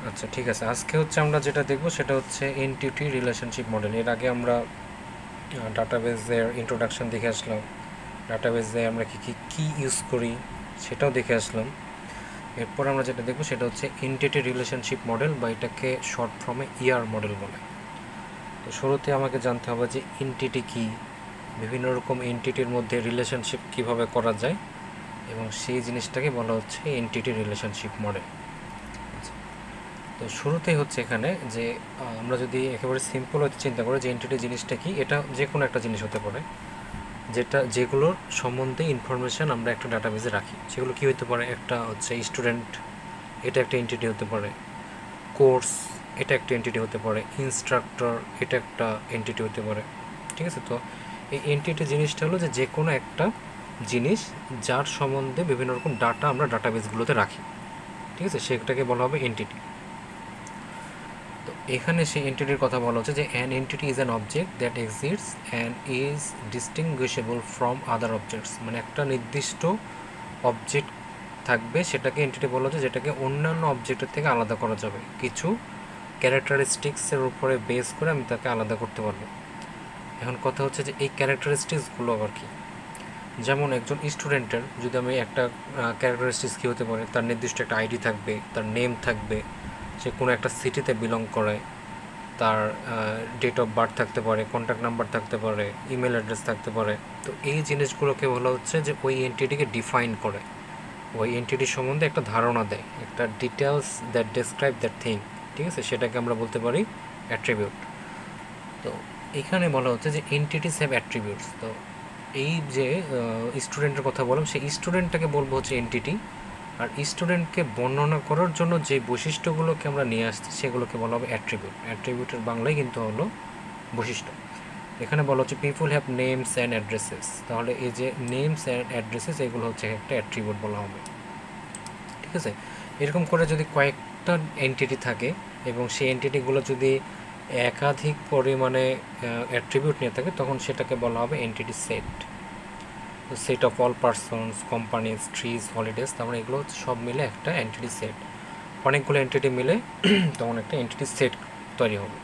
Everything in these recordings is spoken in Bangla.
আচ্ছা ঠিক আছে, আজকে হচ্ছে আমরা যেটা দেখব সেটা হচ্ছে এনটিটি রিলেশনশিপ মডেল। এর আগে আমরা ডাটাবেজের ইন্ট্রোডাকশন দেখে আসলাম, ডাটাবেজে আমরা কী ইউজ করি সেটাও দেখে আসলাম। এরপর আমরা যেটা দেখব সেটা হচ্ছে এনটিটি রিলেশনশিপ মডেল, বা এটাকে শর্ট ফর্মে ইআর মডেল বলে। তো শুরুতে আমাকে জানতে হবে যে এনটিটি কী, বিভিন্ন রকম এনটিটির মধ্যে রিলেশনশিপ কিভাবে করা যায়, এবং সেই জিনিসটাকে বলা হচ্ছে এনটিটি রিলেশনশিপ মডেল। তো শুরুতেই হচ্ছে এখানে যে আমরা যদি একেবারে সিম্পল হতে চিন্তা করি যে এনটিটি জিনিসটা কি, এটা যে কোনো একটা জিনিস হতে পারে যেগুলোর সম্বন্ধে ইনফরমেশান আমরা একটা ডাটাবেজে রাখি। সেগুলো কি হতে পারে, একটা হচ্ছে স্টুডেন্ট, এটা একটা এনটিটি হতে পারে। কোর্স, এটা একটা এনটিটি হতে পারে। ইনস্ট্রাক্টর, এটা একটা এনটিটি হতে পারে। ঠিক আছে, তো এই এনটিটি জিনিসটা হলো যে কোনো একটা জিনিস যার সম্বন্ধে বিভিন্ন রকম ডাটা আমরা ডাটাবেসগুলোতে রাখি। ঠিক আছে, সেটাকে বলা হবে এনটিটি। তো এখানে সেই এন্টিটির কথা বলা হচ্ছে যে an entity is an object that exists and is distinguishable from other objects. মানে একটা নির্দিষ্ট অবজেক্ট থাকবে, সেটাকে এন্টিটি বলা হচ্ছে যেটাকে অন্যান্য অবজেক্টের থেকে আলাদা করা যাবে। কিছু ক্যারেক্টারিস্টিক্সের উপরে বেস করে আমি তাকে আলাদা করতে পারবো। এখন কথা হচ্ছে যে এই ক্যারেক্টারিস্টিক্সগুলো আবার কি। যেমন একজন স্টুডেন্টের যদি আমি একটা ক্যারেক্টারিস্টিক্স কী হতে পারে, তার নির্দিষ্ট একটা আইডি থাকবে, তার নেম থাকবে, সে কোনো একটা সিটিতে বিলং করে, তার ডেট অফ বার্থ থাকতে পারে, কন্ট্যাক্ট নাম্বার থাকতে পারে, ইমেল অ্যাড্রেস থাকতে পারে। তো এই জিনিসগুলোকে বলা হচ্ছে যে ওই এন্টিটিকে ডিফাইন করে, ওই এন্টিটির সম্বন্ধে একটা ধারণা দেয়, একটা details that describe that thing. ঠিক আছে, সেটাকে আমরা বলতে পারি অ্যাট্রিবিউট। তো এখানে বলা হচ্ছে যে এন্টিটিস হ্যাভ অ্যাট্রিবিউটস। তো এই যে স্টুডেন্টের কথা বললাম, সেই স্টুডেন্টটাকে বলবো হচ্ছে এন্টিটি, আর স্টুডেন্টকে বর্ণনা করার জন্য যে বৈশিষ্ট্যগুলোকে আমরা নিয়ে আসছি সেগুলোকে বলা হবে অ্যাট্রিবিউট। অ্যাট্রিবিউটের বাংলায় কিন্তু হলো বৈশিষ্ট্য। এখানে বলা হচ্ছে people have names and addresses. তাহলে এই যে নেমস অ্যান্ড অ্যাড্রেসেস এগুলো হচ্ছে একটা অ্যাট্রিবিউট বলা হবে। ঠিক আছে, এরকম করে যদি কয়েকটা এন্টিটি থাকে এবং সেই এন্টিটিগুলো যদি একাধিক পরিমাণে অ্যাট্রিবিউট নিয়ে থাকে, তখন সেটাকে বলা হবে entity set. Set of all persons, companies, trees, holidays, তার মানে এগুলো সব মিলে একটা এন্টিটি সেট। অনেকগুলো এন্টিটি মিলে তখন একটা এন্টিটি সেট তৈরি হবে।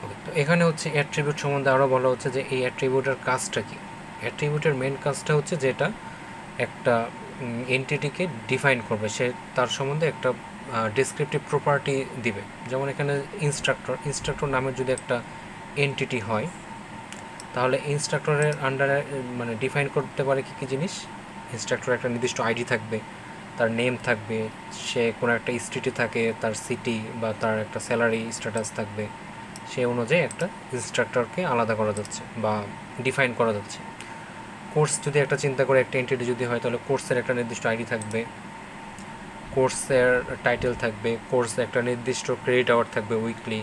ওকে, তো এখানে হচ্ছে অ্যাট্রিবিউট সম্বন্ধে আরও বলা হচ্ছে যে এই অ্যাট্রিবিউটের কাজটা কি। অ্যাট্রিবিউটের মেন কাজটা হচ্ছে যেটা একটা এন্টিটিকে ডিফাইন করবে, সে তার সম্বন্ধে একটা ডেসক্রিপটিভ প্রপার্টি দিবে। যেমন এখানে ইনস্ট্রাক্টর নামের যদি একটা এন্টিটি হয়, তাহলে ইনস্ট্রাক্টরের আন্ডারে মানে ডিফাইন করতে পারে কী কী জিনিস। ইনস্ট্রাক্টরের একটা নির্দিষ্ট আইডি থাকবে, তার নেম থাকবে, সে কোনো একটা স্ট্রিটে থাকে, তার সিটি বা তার একটা স্যালারি স্ট্যাটাস থাকবে, সে অনুযায়ী একটা ইনস্ট্রাক্টরকে আলাদা করা যাচ্ছে বা ডিফাইন করা যাচ্ছে। কোর্স যদি একটা চিন্তা করে একটা এন্টিটি যদি হয়, তাহলে কোর্সের একটা নির্দিষ্ট আইডি থাকবে, কোর্সের টাইটেল থাকবে, কোর্সে একটা নির্দিষ্ট ক্রেডিট আওয়ার থাকবে উইকলি,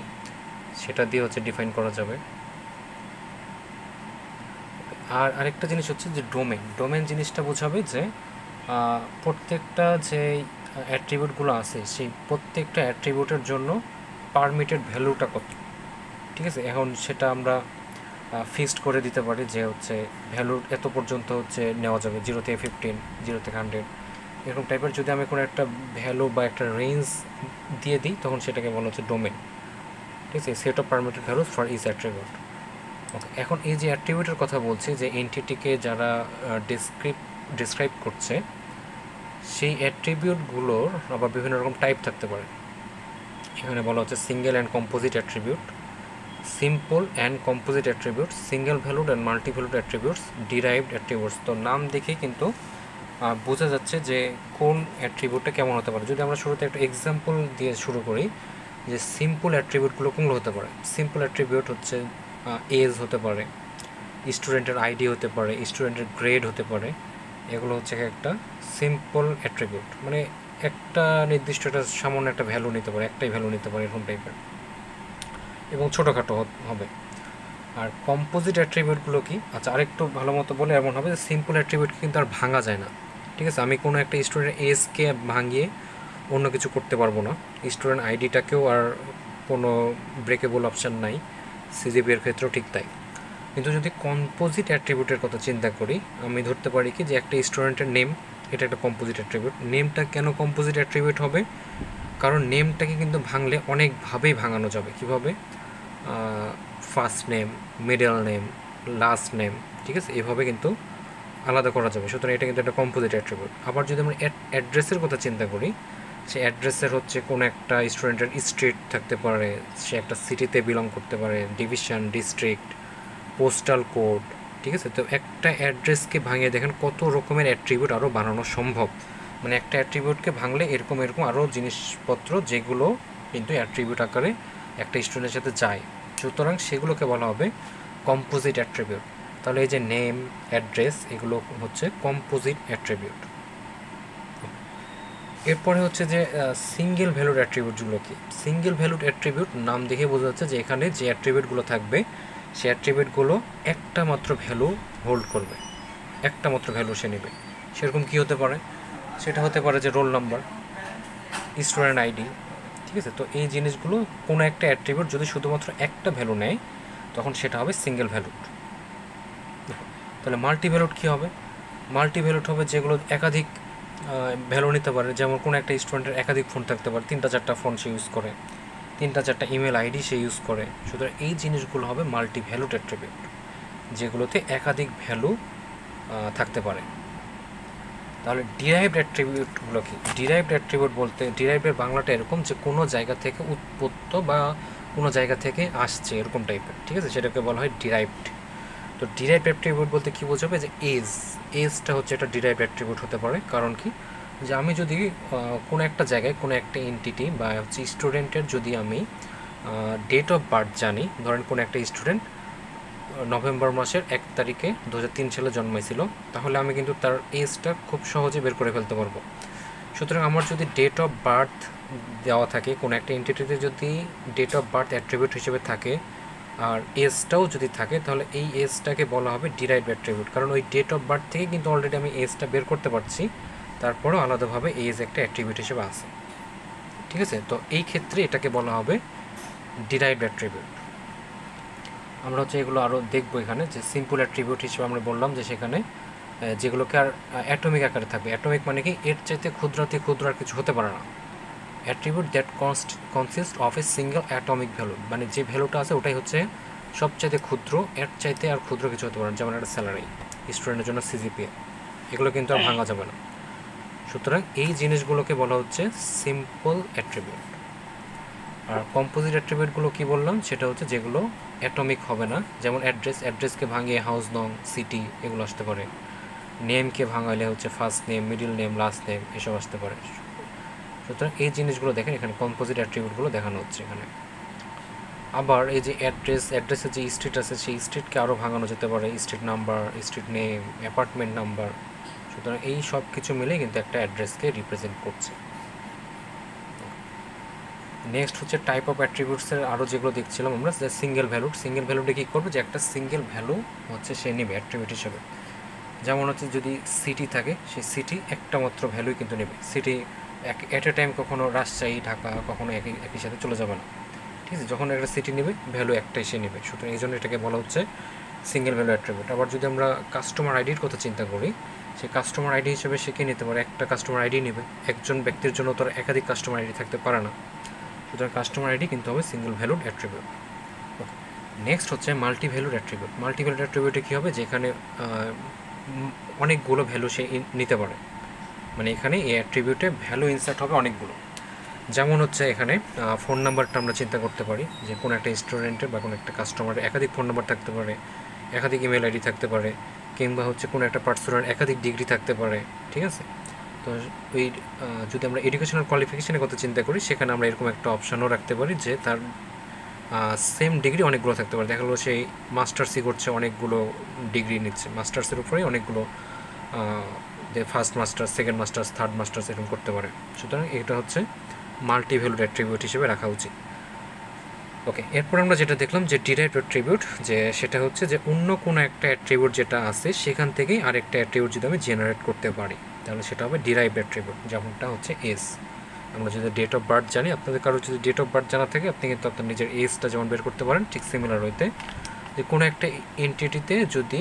সেটা দিয়ে হচ্ছে ডিফাইন করা যাবে। আর আরেকটা জিনিস হচ্ছে যে ডোমেন জিনিসটা বোঝাবে যে প্রত্যেকটা যে অ্যাট্রিবিউটগুলো আছে সেই প্রত্যেকটা অ্যাট্রিবিউটের জন্য পারমিটেড ভ্যালুটা কত। ঠিক আছে, এখন সেটা আমরা ফিক্সড করে দিতে পারি যে হচ্ছে ভ্যালু এত পর্যন্ত হচ্ছে নেওয়া যাবে, 0 থেকে 15, 0 থেকে 100, এরকম টাইপের যদি আমি কোনো একটা ভ্যালু বা একটা রেঞ্জ দিয়ে দিই, তখন সেটাকে বলা হচ্ছে ডোমেন। ঠিক আছে, set of permitted values for each attribute. Okay, এখন এই যে অ্যাট্রিবিউটের কথা বলছি, যে এন্টিটিকে যারা ডিসক্রাইব করছে, সেই অ্যাট্রিবিউটগুলোর আবার বিভিন্ন রকম টাইপ থাকতে পারে। এখানে বলা হচ্ছে single and composite attribute, simple and composite attributes, single valued and multi valued attributes, derived attributes. তো নাম দেখে কিন্তু বোঝা যাচ্ছে যে কোন অ্যাট্রিবিউটটা কেমন হতে পারে। যদি আমরা শুরুতে একটা এক্সাম্পল দিয়ে শুরু করি, যে সিম্পল অ্যাট্রিবিউটগুলো কোনগুলো হতে পারে। সিম্পল অ্যাট্রিবিউট হচ্ছে এজ হতে পারে, স্টুডেন্টের আইডি হতে পারে, স্টুডেন্টের গ্রেড হতে পারে। এগুলো হচ্ছে একটা সিম্পল অ্যাট্রিবিউট, মানে একটা নির্দিষ্ট একটা সামান্য একটা ভ্যালু নিতে পারে, একটাই ভ্যালু নিতে পারে, এরকম টাইপের, এবং ছোটোখাটো হবে। আর কম্পোজিট অ্যাট্রিবিউটগুলো কি, আচ্ছা আরেকটু ভালো মতো বলে এমন হবে যে সিম্পল অ্যাট্রিবিউটকে কিন্তু আর ভাঙা যায় না। ঠিক আছে, আমি কোনো একটা স্টুডেন্ট এজকে ভাঙিয়ে অন্য কিছু করতে পারবো না, স্টুডেন্ট আইডিটাকেও আর কোনো ব্রেকেবল অপশান নাই, সিজিপিএর ক্ষেত্রেও ঠিক তাই। কিন্তু যদি কম্পোজিট অ্যাট্রিবিউটের কথা চিন্তা করি, আমি ধরতে পারি কি যে একটা স্টুডেন্টের নেম, এটা একটা কম্পোজিট অ্যাট্রিবিউট। নেমটা কেন কম্পোজিট অ্যাট্রিবিউট হবে, কারণ নেমটাকে কিন্তু ভাঙলে অনেকভাবেই ভাঙানো যাবে। কীভাবে? First name, middle name, last name, ঠিক আছে, এভাবে কিন্তু আলাদা করা যাবে। সুতরাং এটা কিন্তু একটা কম্পোজিট অ্যাট্রিবিউট। আবার যদি আমরা অ্যাড্রেসের কথা চিন্তা করি, সে অ্যাড্রেসের হচ্ছে কোনো একটা স্টুডেন্টের স্ট্রিট থাকতে পারে, সে একটা সিটিতে বিলং করতে পারে, ডিভিশন, ডিস্ট্রিক্ট, পোস্টাল কোড, ঠিক আছে। তো একটা অ্যাড্রেসকে ভাঙিয়ে দেখেন কত রকমের অ্যাট্রিবিউট আরও বানানো সম্ভব। মানে একটা অ্যাট্রিবিউটকে ভাঙলে এরকম আরও জিনিসপত্র যেগুলো কিন্তু অ্যাট্রিবিউট আকারে একটা স্টুডেন্টের সাথে যায়, সুতরাং সেগুলোকে বলা হবে কম্পোজিট অ্যাট্রিবিউট। তাহলে এই যে নেম, অ্যাড্রেস, এগুলো হচ্ছে কম্পোজিট অ্যাট্রিবিউট। এরপরে হচ্ছে যে সিঙ্গেল ভ্যালুড অ্যাট্রিবিউটগুলো কি? সিঙ্গেল ভ্যালুড অ্যাট্রিবিউট নাম দেখে বোঝা যাচ্ছে যে এখানে যে অ্যাট্রিবিউটগুলো থাকবে সেই অ্যাট্রিবিউটগুলো একটা মাত্র ভ্যালু হোল্ড করবে, একটা মাত্র ভ্যালু সে নেবে। সেরকম কী হতে পারে? সেটা হতে পারে যে রোল নাম্বার, স্টুডেন্ট আইডি, ঠিক আছে। তো এই জিনিসগুলো কোনো একটা অ্যাট্রিবিউট যদি শুধুমাত্র একটা ভ্যালু নেয় তখন সেটা হবে সিঙ্গেল ভ্যালুড। তাহলে মাল্টি ভ্যালুড কী হবে? মাল্টি ভ্যালুড হবে যেগুলো একাধিক ভ্যালু নিতে পারে। যেমন কোনো একটা স্টুডেন্টের একাধিক ফোন থাকতে পারে, 3টা 4টা ফোন সে ইউজ করে, 3টা 4টা ইমেল আইডি সে ইউজ করে। সুতরাং এই জিনিসগুলো হবে মাল্টি ভ্যালুড অ্যাট্রিবিউট, যেগুলোতে একাধিক ভ্যালু থাকতে পারে। তাহলে ডিরাইভড অ্যাট্রিবিউটগুলো কি? ডিরাইভড অ্যাট্রিবিউট বলতে, ডিরাইভের বাংলাটা এরকম যে কোনো জায়গা থেকে উৎপত্ত বা কোনো জায়গা থেকে আসছে এরকম টাইপের, ঠিক আছে, সেটাকে বলা হয় ডিরাইভড। তো ডিরাইভড অ্যাট্রিবিউট বলতে কী বোঝাবে? যে এজটা হচ্ছে একটা ডিরাইভড অ্যাট্রিবিউট হতে পারে। কারণ কি? যে আমি যদি কোনো একটা জায়গায় কোনো একটা এন্টিটি বা হচ্ছে স্টুডেন্টের যদি আমি ডেট অফ বার্থ জানি, ধরেন কোনো একটা স্টুডেন্ট নভেম্বর মাসের 1 তারিখে 2003 সালে জন্মাইছিল, তাহলে আমি কিন্তু তার এজটা খুব সহজে বের করে ফেলতে পারবো। সুতরাং আমার যদি ডেট অফ বার্থ দেওয়া থাকে, কোনো একটা এন্টিটিতে যদি ডেট অফ বার্থ অ্যাট্রিবিউট হিসেবে থাকে আর এজটাও যদি থাকে, তাহলে এই এজটাকে বলা হবে ডিরাইভড অ্যাট্রিবিউট। কারণ ওই ডেট অফ বার্থ থেকে কিন্তু অলরেডি আমি এজটা বের করতে পারছি, তারপরেও আলাদাভাবে এজ একটা অ্যাট্রিবিউট হিসেবে আছে, ঠিক আছে। তো এই ক্ষেত্রে এটাকে বলা হবে ডিরাইভড অ্যাট্রিবিউট। আমরা হচ্ছে এগুলো আরও দেখবো এখানে, যে সিম্পল অ্যাট্রিবিউট হিসেবে আমরা বললাম যে সেখানে যেগুলোকে আর অ্যাটমিক আকারে থাকবে। অ্যাটমিক মানে কি? এর চাইতে ক্ষুদ্রাতি ক্ষুদ্র আর কিছু হতে পারে না। Attribute that consist of a single atomic value, মানে যে ভ্যালুটা আছে ওটাই হচ্ছে সবচাইতে ক্ষুদ্র, এর চাইতে আর ক্ষুদ্র কিছু হতে পারে না। যেমন একটা স্যালারি, স্টুডেন্টের জন্য সিজিপিএ, এগুলো কিন্তু আর ভাঙা যাবে না। সুতরাং এই জিনিসগুলোকে বলা হচ্ছে সিম্পল অ্যাট্রিবিউট। আর কম্পোজিট অ্যাট্রিবিউটগুলো কী বললাম? সেটা হচ্ছে যেগুলো অ্যাটমিক হবে না। যেমন অ্যাড্রেসকে ভাঙিয়ে হাউস নং, সিটি এগুলো আসতে পারে। নেমকে ভাঙাইলে হচ্ছে first name, middle name, last name এসব আসতে পারে। সুতরাং এই জিনিসগুলো দেখেন এখানে কম্পোজিট অ্যাট্রিবিউটগুলো দেখানো হচ্ছে এখানে। আবার এই যে অ্যাড্রেসের যে স্ট্রিট আছে সেই স্ট্রিটকে আরও ভাঙানো যেতে পারে, street number, street name, apartment number. সুতরাং এই সব কিছু মিলে কিন্তু একটা অ্যাড্রেসকে রিপ্রেজেন্ট করছে। নেক্সট হচ্ছে টাইপ অফ অ্যাট্রিবিউটসের আরও যেগুলো দেখছিলাম আমরা, যে সিঙ্গেল ভ্যালুড। সিঙ্গেল ভ্যালুডে কী করবে? যে একটা সিঙ্গেল ভ্যালু হচ্ছে সে নেবে অ্যাট্রিবিউট হিসেবে। যেমন হচ্ছে যদি সিটি থাকে, সেই সিটি একটা মাত্র ভ্যালুই কিন্তু নেবে। সিটি অ্যাট এ টাইম কখনো রাজশাহী, ঢাকা কখনো একই সাথে চলে যাবে না, ঠিক আছে। যখন একটা সিটি নেবে ভ্যালু একটাই সে নেবে। সুতরাং এই জন্য এটাকে বলা হচ্ছে সিঙ্গেল ভ্যালু অ্যাট্রিবিউট। আবার যদি আমরা কাস্টমার আইডির কথা চিন্তা করি, সেই কাস্টমার আইডি হিসেবে সে কে নিতে পারে? একটা কাস্টমার আইডি নেবে। একজন ব্যক্তির জন্য তার একাধিক কাস্টমার আইডি থাকতে পারে না, সুতরাং কাস্টমার আইডি কিন্তু হবে single valued attribute. Okay, next হচ্ছে multi valued attribute. Multi valued অ্যাট্রিবিউটে কী হবে? যেখানে অনেকগুলো ভ্যালু সে নিতে পারে, মানে এখানে এই অ্যাট্রিবিউটে ভ্যালু ইনসার্ট হবে অনেকগুলো। যেমন হচ্ছে এখানে ফোন নাম্বারটা আমরা চিন্তা করতে পারি, যে কোনো একটা স্টুডেন্টের বা কোনো একটা কাস্টমারের একাধিক ফোন নাম্বার থাকতে পারে, একাধিক ইমেল আইডি থাকতে পারে, কিংবা হচ্ছে কোনো একটা পার্সনের একাধিক ডিগ্রি থাকতে পারে, ঠিক আছে। তো ওই যদি আমরা এডুকেশনাল কোয়ালিফিকেশনের কথা চিন্তা করি, সেখানে আমরা এরকম একটা অপশানও রাখতে পারি যে তার সেম ডিগ্রি অনেকগুলো থাকতে পারে। দেখা গেলো সেই মাস্টার্সই করছে, অনেকগুলো ডিগ্রি নিচ্ছে, মাস্টার্সের উপরেই অনেকগুলো যে first masters, second masters, third masters এরকম করতে পারে। সুতরাং এটা হচ্ছে মাল্টি ভ্যালুড অ্যাট্রিবিউট হিসেবে রাখা উচিত। ওকে, এরপর আমরা যেটা দেখলাম যে ডিরাইভড অ্যাট্রিবিউট, যে সেটা হচ্ছে যে অন্য কোনো একটা অ্যাট্রিবিউট যেটা আছে সেখান থেকেই আরেকটা অ্যাট্রিবিউট যদি আমি জেনারেট করতে পারি তাহলে সেটা হবে ডিরাইভড অ্যাট্রিবিউট। যেমনটা হচ্ছে এজ। আমরা যদি ডেট অফ বার্থ জানি, আপনাদের কারো যদি ডেট অফ বার্থ জানা থাকে আপনি কিন্তু আপনার নিজের এজটা যেমন বের করতে পারেন, ঠিক সিমিলার হইতে যে কোনো একটা এন্টিটিতে যদি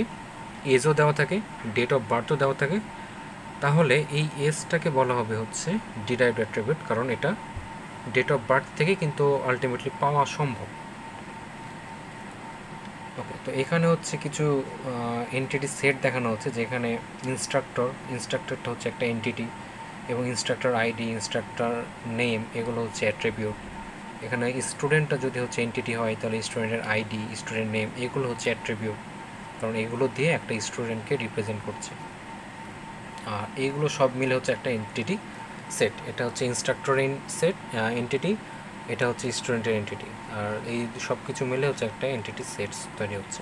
এজও দেওয়া থাকে, ডেট অফ বার্থও দেওয়া থাকে, তাহলে এই এজটাকে বলা হবে হচ্ছে ডিরাইভড অ্যাট্রিবিউট, কারণ এটা ডেট অফ বার্থ থেকে কিন্তু আলটিমেটলি পাওয়া সম্ভব। ওকে, তো এখানে হচ্ছে কিছু এন্টিটি সেট দেখানো হচ্ছে, যেখানে ইনস্ট্রাক্টরটা হচ্ছে একটা এন্টিটি, এবং ইনস্ট্রাক্টর আইডি, ইনস্ট্রাক্টর নেম এগুলো হচ্ছে অ্যাট্রিবিউট। এখানে স্টুডেন্টটা যদি হচ্ছে এন্টিটি হয় তাহলে স্টুডেন্টের আইডি, স্টুডেন্ট নেম এগুলো হচ্ছে অ্যাট্রিবিউট, কারণ এগুলো দিয়ে একটা স্টুডেন্টকে রিপ্রেজেন্ট করছে। আর এইগুলো সব মিলে হচ্ছে একটা এন্টিটি সেট। এটা হচ্ছে ইনস্ট্রাক্টরের সেট এন্টিটি, এটা হচ্ছে স্টুডেন্টের এন্টিটি, আর এই সব কিছু মিলে হচ্ছে একটা এন্টিটি সেটস তৈরি হচ্ছে।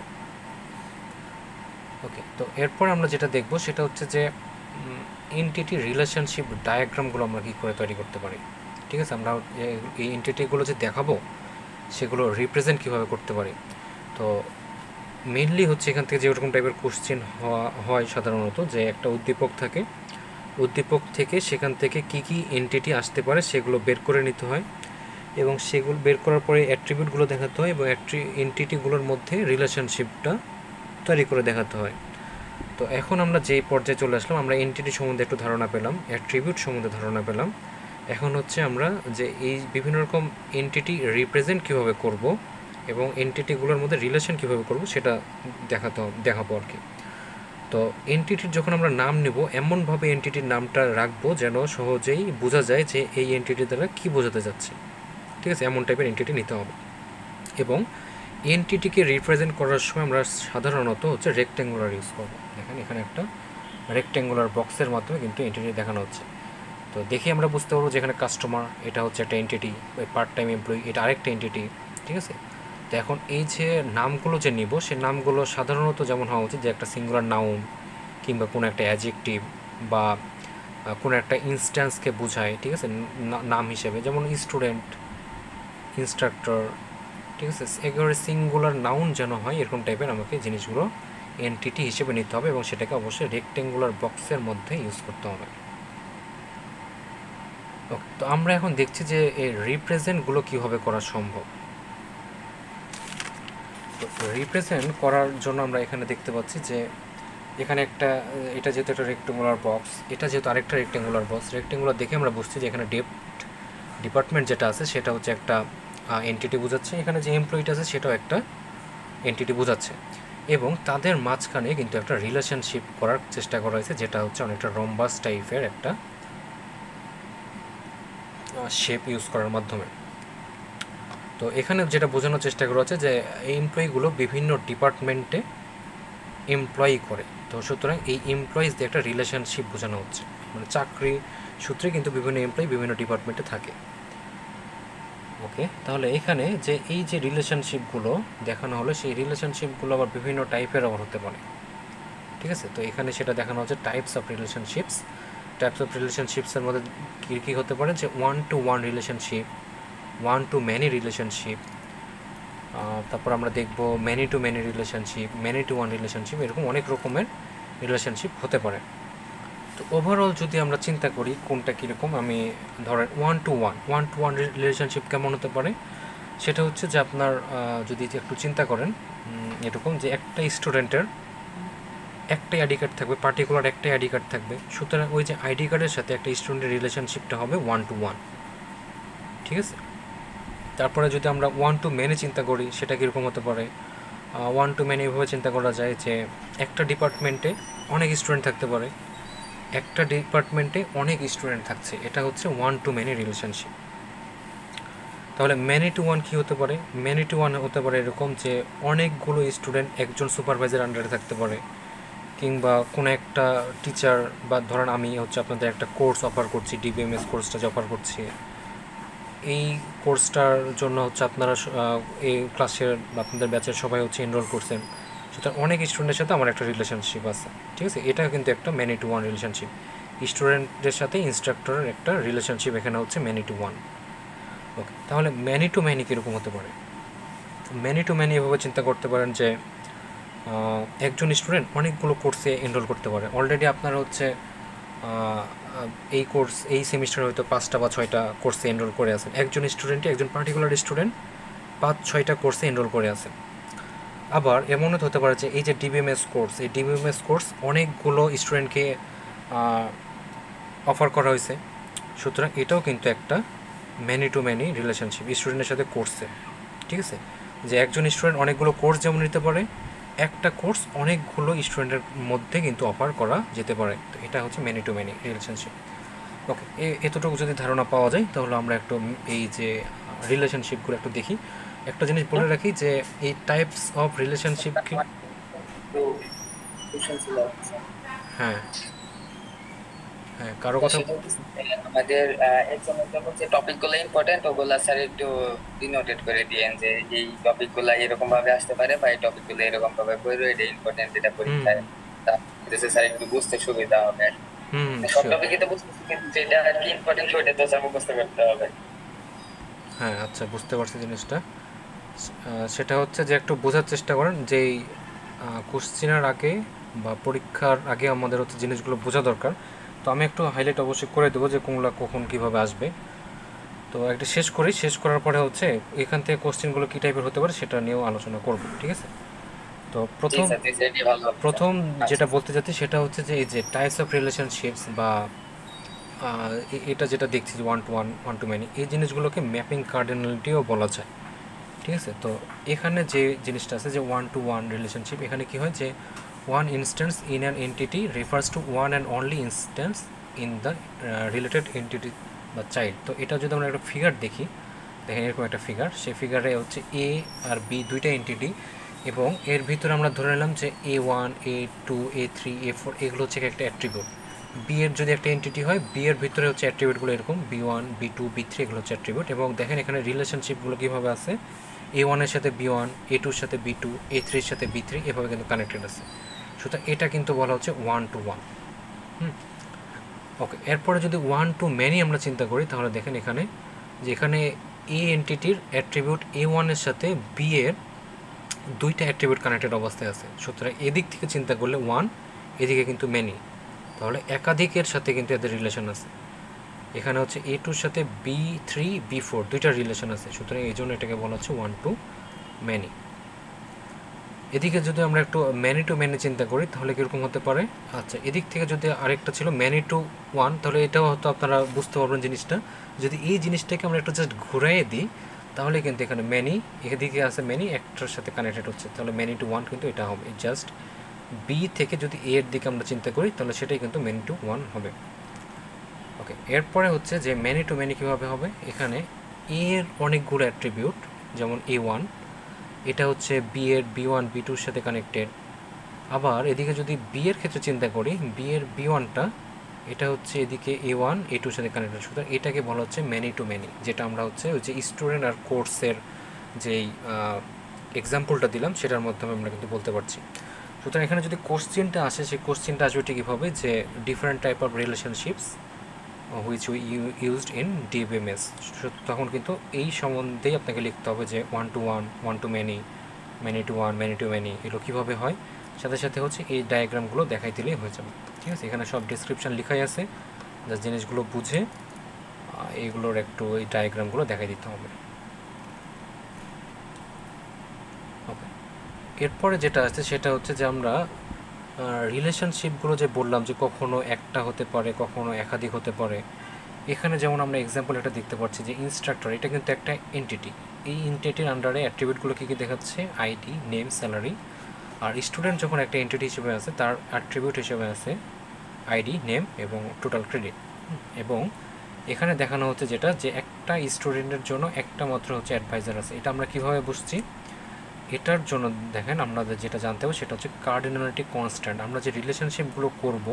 ওকে, তো এরপর আমরা যেটা দেখব সেটা হচ্ছে যে এন্টিটি রিলেশনশিপ ডায়াগ্রামগুলো আমরা কী করে তৈরি করতে পারি। ঠিক আছে, আমরা এই এন্টিটিগুলো যে দেখাবো সেগুলো রিপ্রেজেন্ট কীভাবে করতে পারি। তো মেনলি হচ্ছে এখান থেকে যেরকম টাইপের কোশ্চেন হয় সাধারণত, যে একটা উদ্দীপক থাকে, উদ্দীপক থেকে সেখান থেকে কি কি এন্টিটি আসতে পারে সেগুলো বের করে নিতে হয়, এবং সেগুলো বের করার পরে অ্যাট্রিবিউটগুলো দেখাতে হয়, এবং এন্টিটিগুলোর মধ্যে রিলেশনশিপটা তৈরি করে দেখাতে হয়। তো এখন আমরা যে পর্যায়ে চলে আসলাম, আমরা এন্টিটি সম্বন্ধে একটু ধারণা পেলাম, অ্যাট্রিবিউট সম্বন্ধে ধারণা পেলাম। এখন হচ্ছে আমরা যে এই বিভিন্ন রকম এন্টিটি রিপ্রেজেন্ট কীভাবে করব এবং এন্টিটিগুলোর মধ্যে রিলেশন কীভাবে করব সেটা দেখাবো আর কি। তো এন্টিটির যখন আমরা নাম নেব, এমনভাবে এন্টিটির নামটা রাখবো যেন সহজেই বোঝা যায় যে এই এন্টিটির দ্বারা কী বোঝাতে যাচ্ছে। ঠিক আছে, এমন টাইপের এন্টিটি নিতে হবে। এবং এন্টিটিকে রিপ্রেজেন্ট করার সময় আমরা সাধারণত হচ্ছে রেক্ট্যাঙ্গুলার ইউজ করব। দেখেন এখানে একটা রেক্ট্যাঙ্গুলার বক্সের মাধ্যমে কিন্তু এন্টিটি দেখানো হচ্ছে। তো দেখি আমরা বুঝতে পারবো যে এখানে কাস্টমার এটা হচ্ছে একটা এন্টিটি, ওই পার্ট টাইম এমপ্লয়ি এটা আরেকটা এন্টিটি। ঠিক আছে, তো এখন এই যে নামগুলো যে নিব, সেই নামগুলো সাধারণত যেমন হওয়া উচিত যে একটা সিঙ্গুলার নাউন কিংবা কোনো একটা অ্যাডজেক্টিভ বা কোনো একটা ইনস্ট্যান্সকে বোঝায়। ঠিক আছে, নাম হিসেবে যেমন স্টুডেন্ট, ইনস্ট্রাক্টর। ঠিক আছে, একেবারে সিঙ্গুলার নাউন যেন হয় এরকম টাইপের আমাকে জিনিসগুলো এন্টিটি হিসেবে নিতে হবে, এবং সেটাকে অবশ্যই রেক্ট্যাঙ্গুলার বক্সের মধ্যে ইউজ করতে হবে। ওকে, তো আমরা এখন দেখছি যে এই রিপ্রেজেন্টগুলো কীভাবে করা সম্ভব। তো রিপ্রেজেন্ট করার জন্য আমরা এখানে দেখতে পাচ্ছি যে এখানে একটা, এটা যেহেতু একটা রেক্ট্যাঙ্গুলার বক্স, এটা যেহেতু আরেকটা রেক্ট্যাঙ্গুলার বক্স, রেক্ট্যাঙ্গুলার দেখে আমরা বুঝছি যে এখানে ডিপার্টমেন্ট যেটা আছে সেটা হচ্ছে একটা এন্টিটি বোঝাচ্ছে, এখানে যে এমপ্লয়িটা আছে সেটাও একটা এন্টিটি বোঝাচ্ছে, এবং তাদের মাঝখানে কিন্তু একটা রিলেশনশিপ করার চেষ্টা করা হয়েছে, যেটা হচ্ছে অনেকটা রম্বাস টাইপের একটা শেপ ইউজ করার মাধ্যমে। তো এখানে যেটা বোঝানোর চেষ্টা করা হচ্ছে যে এই এমপ্লয়িগুলো বিভিন্ন ডিপার্টমেন্টে এমপ্লয়ি করে, তো সুতরাং এই এমপ্লয়িজ দিয়ে একটা রিলেশনশিপ বোঝানো হচ্ছে, মানে চাকরি সূত্রে কিন্তু বিভিন্ন এমপ্লয়ি বিভিন্ন ডিপার্টমেন্টে থাকে। ওকে, তাহলে এখানে যে এই যে রিলেশনশিপগুলো দেখানো হলো, সেই রিলেশনশিপগুলো আবার বিভিন্ন টাইপের আবার হতে পারে। ঠিক আছে, তো এখানে সেটা দেখানো হচ্ছে টাইপস অফ রিলেশনশিপসের মধ্যে কী কী হতে পারে, যে one to one relationship, one to many relationship, তারপর আমরা দেখব many to many relationship, many to one relationship, এরকম অনেক রকমের রিলেশনশিপ হতে পারে। তো ওভারঅল যদি আমরা চিন্তা করি কোনটা কীরকম, আমি ধরেন ওয়ান টু ওয়ান রিলেশনশিপ কেমন হতে পারে, সেটা হচ্ছে যে আপনার যদি একটু চিন্তা করেন এরকম যে একটা স্টুডেন্টের একটাই আইডি কার্ড থাকবে, পার্টিকুলার একটাই আইডি কার্ড থাকবে, সুতরাং ওই যে আইডি কার্ডের সাথে একটা স্টুডেন্টের রিলেশনশিপটা হবে ওয়ান টু ওয়ান। ঠিক আছে, তারপরে যদি আমরা ওয়ান টু মেনে চিন্তা করি সেটা কীরকম হতে পারে, ওয়ান টু মেনে এভাবে চিন্তা করা যায় যে একটা ডিপার্টমেন্টে অনেক স্টুডেন্ট থাকতে পারে, একটা ডিপার্টমেন্টে অনেক স্টুডেন্ট থাকছে, এটা হচ্ছে ওয়ান টু মেনি রিলেশনশিপ। তাহলে ম্যানি টু ওয়ান কী হতে পারে, ম্যানি টু ওয়ান হতে পারে এরকম যে অনেকগুলো স্টুডেন্ট একজন সুপারভাইজার আন্ডারে থাকতে পারে, কিংবা কোনো একটা টিচার, বা ধরেন আমি হচ্ছে আপনাদের একটা কোর্স অফার করছি, ডিবিএমএস কোর্সটা যে অফার করছি, এই কোর্সটার জন্য হচ্ছে আপনারা এই ক্লাসের বা আপনাদের ব্যাচের সবাই হচ্ছে এনরোল করছেন, সুতরাং অনেক স্টুডেন্টের সাথে আমার একটা রিলেশনশিপ আছে। ঠিক আছে, এটা কিন্তু একটা ম্যানি টু ওয়ান রিলেশনশিপ, স্টুডেন্টের সাথে ইনস্ট্রাক্টরের একটা রিলেশনশিপ এখানে হচ্ছে ম্যানি টু ওয়ান। ওকে, তাহলে ম্যানি টু ম্যানি কীরকম হতে পারে, ম্যানি টু ম্যানি এভাবে চিন্তা করতে পারেন যে একজন স্টুডেন্ট অনেকগুলো কোর্সে এনরোল করতে পারে, অলরেডি আপনারা হচ্ছে এই সেমিস্টারে হয়তো 5টা বা 6টা কোর্সে এনরোল করে আছেন, একজন পার্টিকুলার স্টুডেন্ট 5-6টা কোর্সে এনরোল করে আছেন। আবার এমনও হতে পারে যে এই যে ডিবিএমএস কোর্স অনেকগুলো স্টুডেন্টকে অফার করা হয়েছে, সুতরাং এটাও কিন্তু একটা ম্যানি টু ম্যানি রিলেশনশিপ স্টুডেন্টের সাথে কোর্সে, ঠিক আছে, যে একজন স্টুডেন্ট অনেকগুলো কোর্স যেমন নিতে পারে, একটা কোর্স অনেকগুলো স্টুডেন্টের মধ্যে কিন্তু অফার করা যেতে পারে। তো এটা হচ্ছে ম্যানি টু ম্যানি রিলেশনশিপ। ওকে, এতটুকু যদি ধারণা পাওয়া যায় তাহলে আমরা একটু এই যে রিলেশনশিপগুলো একটু দেখি। একটা জিনিস বলে রাখি যে এই টাইপস অফ রিলেশনশিপকে, হ্যাঁ হ্যাঁ কারো কথা, আমাদের এক্সামের জন্য যে টপিকগুলো ইম্পর্টেন্ট ওগুলা স্যার একটু ডিনোটেড করে দিয়েন, যে এই টপিকগুলো এরকম ভাবে আসতে পারে বা এই টপিকগুলো এরকম ভাবে পড়বে, এটা ইম্পর্টেন্ট, এটা হুম পরীক্ষায় তাহলে স্যার একটু বুঝতে সুবিধা হবে। হুম সব শিওর, টপিকই তো বুঝতেছি, কিন্তু যেটা আর কি ইম্পর্টেন্ট ওইটা তো স্যার মুখস্থ করতে হবে। হ্যাঁ আচ্ছা বুঝতে পারছি জিনিসটা। সেটা হচ্ছে যে একটু বোঝার চেষ্টা করেন যে এই কোশ্চেনের আগে বা পরীক্ষার আগে আমাদের হচ্ছে জিনিসগুলো বোঝা দরকার। তো আমি একটু হাইলাইট অবশ্যই করে দেবো যে কোনগুলো কখন কীভাবে আসবে। তো একটা শেষ করি, শেষ করার পরে হচ্ছে এখান থেকে কোশ্চেনগুলো কী টাইপের হতে পারে সেটা নিয়েও আলোচনা করব, ঠিক আছে। তো জি প্রথম স্যার, জি স্যার, এটি ভালো হবে স্যার। প্রথম আচ্ছা যেটা বলতে চাচ্ছি সেটা হচ্ছে যে এই যে টাইপস অফ রিলেশনশিপস বা এটা যেটা দেখছি যে one to one, one to many, এই জিনিসগুলোকে ম্যাপিং কার্ডিনালিটিও বলা যায়, ঠিক আছে। তো এখানে যে জিনিসটা আছে যে ওয়ান টু ওয়ান রিলেশনশিপ, এখানে কী হয় যে one instance in an entity refers to one and only instance in the related entity বা চাইল্ড। তো এটা যদি আমরা একটা ফিগার দেখি, দেখেন এরকম একটা ফিগার, সেই ফিগারে হচ্ছে এ আর বি দুইটা এন্টিটি, এবং এর ভিতরে আমরা ধরে নিলাম যে A1 A2 A3 A4 এগুলো হচ্ছে একটা অ্যাট্রিবিউট। বি এর যদি একটা এন্টিটি হয়, বি এর ভিতরে হচ্ছে অ্যাট্রিবিউটগুলো এরকম B1 B2 B3 এগুলো হচ্ছে অ্যাট্রিবিউট। এবং দেখেন এখানে রিলেশনশিপগুলো কীভাবে আছে, A1 এর সাথে B1, A2 এর সাথে B2, A3 এর সাথে B3 এভাবে কিন্তু কানেক্টেড আছে। সুতরাং এটা কিন্তু বলা হচ্ছে ওয়ান টু ওয়ান। ওকে, এরপরে যদি ওয়ান টু ম্যানি আমরা চিন্তা করি তাহলে দেখেন এখানে যে এখানে এ এন্টিটির অ্যাট্রিবিউট A1 এর সাথে বি এর দুইটা অ্যাট্রিবিউট কানেক্টেড অবস্থায় আছে। সুতরাং এদিক থেকে চিন্তা করলে ওয়ান, এদিকে কিন্তু মেনি, তাহলে একাধিকের সাথে কিন্তু এদের রিলেশন আছে। এখানে হচ্ছে A2-র সাথে B3 B4 দুইটা রিলেশন আছে, সুতরাং এই জন্য এটাকে বলা হচ্ছে ওয়ান টু ম্যানি। এদিকে যদি আমরা একটু ম্যানি টু ম্যানি চিন্তা করি তাহলে কীরকম হতে পারে, আচ্ছা এদিক থেকে যদি আরেকটা ছিল ম্যানি টু ওয়ান, তাহলে এটাও হয়তো আপনারা বুঝতে পারবেন জিনিসটা। যদি এই জিনিসটাকে আমরা একটু জাস্ট ঘুরাইয়ে দিই তাহলে কিন্তু এখানে ম্যানি, এদিকে আছে ম্যানি একটার সাথে কানেক্টেড হচ্ছে, তাহলে ম্যানি টু ওয়ান কিন্তু এটা হবে। জাস্ট বি থেকে যদি এ এর দিকে আমরা চিন্তা করি তাহলে সেটাই কিন্তু ম্যানি টু ওয়ান হবে। ওকে, এরপরে হচ্ছে যে ম্যানি টু ম্যানি কীভাবে হবে, এখানে এ এর অনেকগুলো অ্যাট্রিবিউট, যেমন A1 এটা হচ্ছে বি এর B1 B2-র সাথে কানেক্টেড। আবার এদিকে যদি বি এর ক্ষেত্রে চিন্তা করি, বি এর B1টা এটা হচ্ছে এদিকে A1 A2-র সাথে কানেক্টেড, সুতরাং এটাকে বলা হচ্ছে ম্যানি টু ম্যানি, যেটা আমরা হচ্ছে ওই যে স্টুডেন্ট আর কোর্সের যেই এক্সাম্পলটা দিলাম সেটার মাধ্যমে আমরা কিন্তু বলতে পারছি। সুতরাং এখানে যদি কোশ্চেনটা আসে, সেই কোশ্চেনটা আসবে ঠিক কীভাবে যে different type of relationships which we used in DBMS, তখন কিন্তু এই সম্বন্ধেই আপনাকে লিখতে হবে যে one to one, one to many, many to one, many to many এগুলো কীভাবে হয়, সাথে সাথে হচ্ছে এই ডায়াগ্রামগুলো দেখাই দিলেই হয়ে যাবে, ঠিক আছে। এখানে সব ডিসক্রিপশান লেখাই আছে, যা জিনিসগুলো বুঝে এইগুলোর একটু এই ডায়াগ্রামগুলো দেখাই দিতে হবে। ওকে, এরপরে যেটা আছে সেটা হচ্ছে যে আমরা রিলেশনশিপগুলো যে বললাম যে কখনো একটা হতে পারে, কখনো একাধিক হতে পারে। এখানে যেমন আমরা এক্সাম্পল একটা দেখতে পাচ্ছি যে ইনস্ট্রাক্টর, এটা কিন্তু একটা এন্টিটি, এই এন্টিটির আন্ডারে অ্যাট্রিবিউটগুলো কী কী দেখাচ্ছে, আইডি, নেম, স্যালারি। আর স্টুডেন্ট যখন একটা এন্টিটি হিসেবে আছে তার অ্যাট্রিবিউট হিসেবে আছে আইডি, নেম এবং টোটাল ক্রেডিট। এবং এখানে দেখানো হচ্ছে যেটা যে একটা স্টুডেন্টের জন্য একটা মাত্র হচ্ছে অ্যাডভাইজার আছে। এটা আমরা কীভাবে বুঝছি, এটার জন্য দেখেন আমাদের যেটা জানতে হবে সেটা হচ্ছে কার্ডিনালিটি কনস্ট্যান্ট। আমরা যে রিলেশনশিপগুলো করব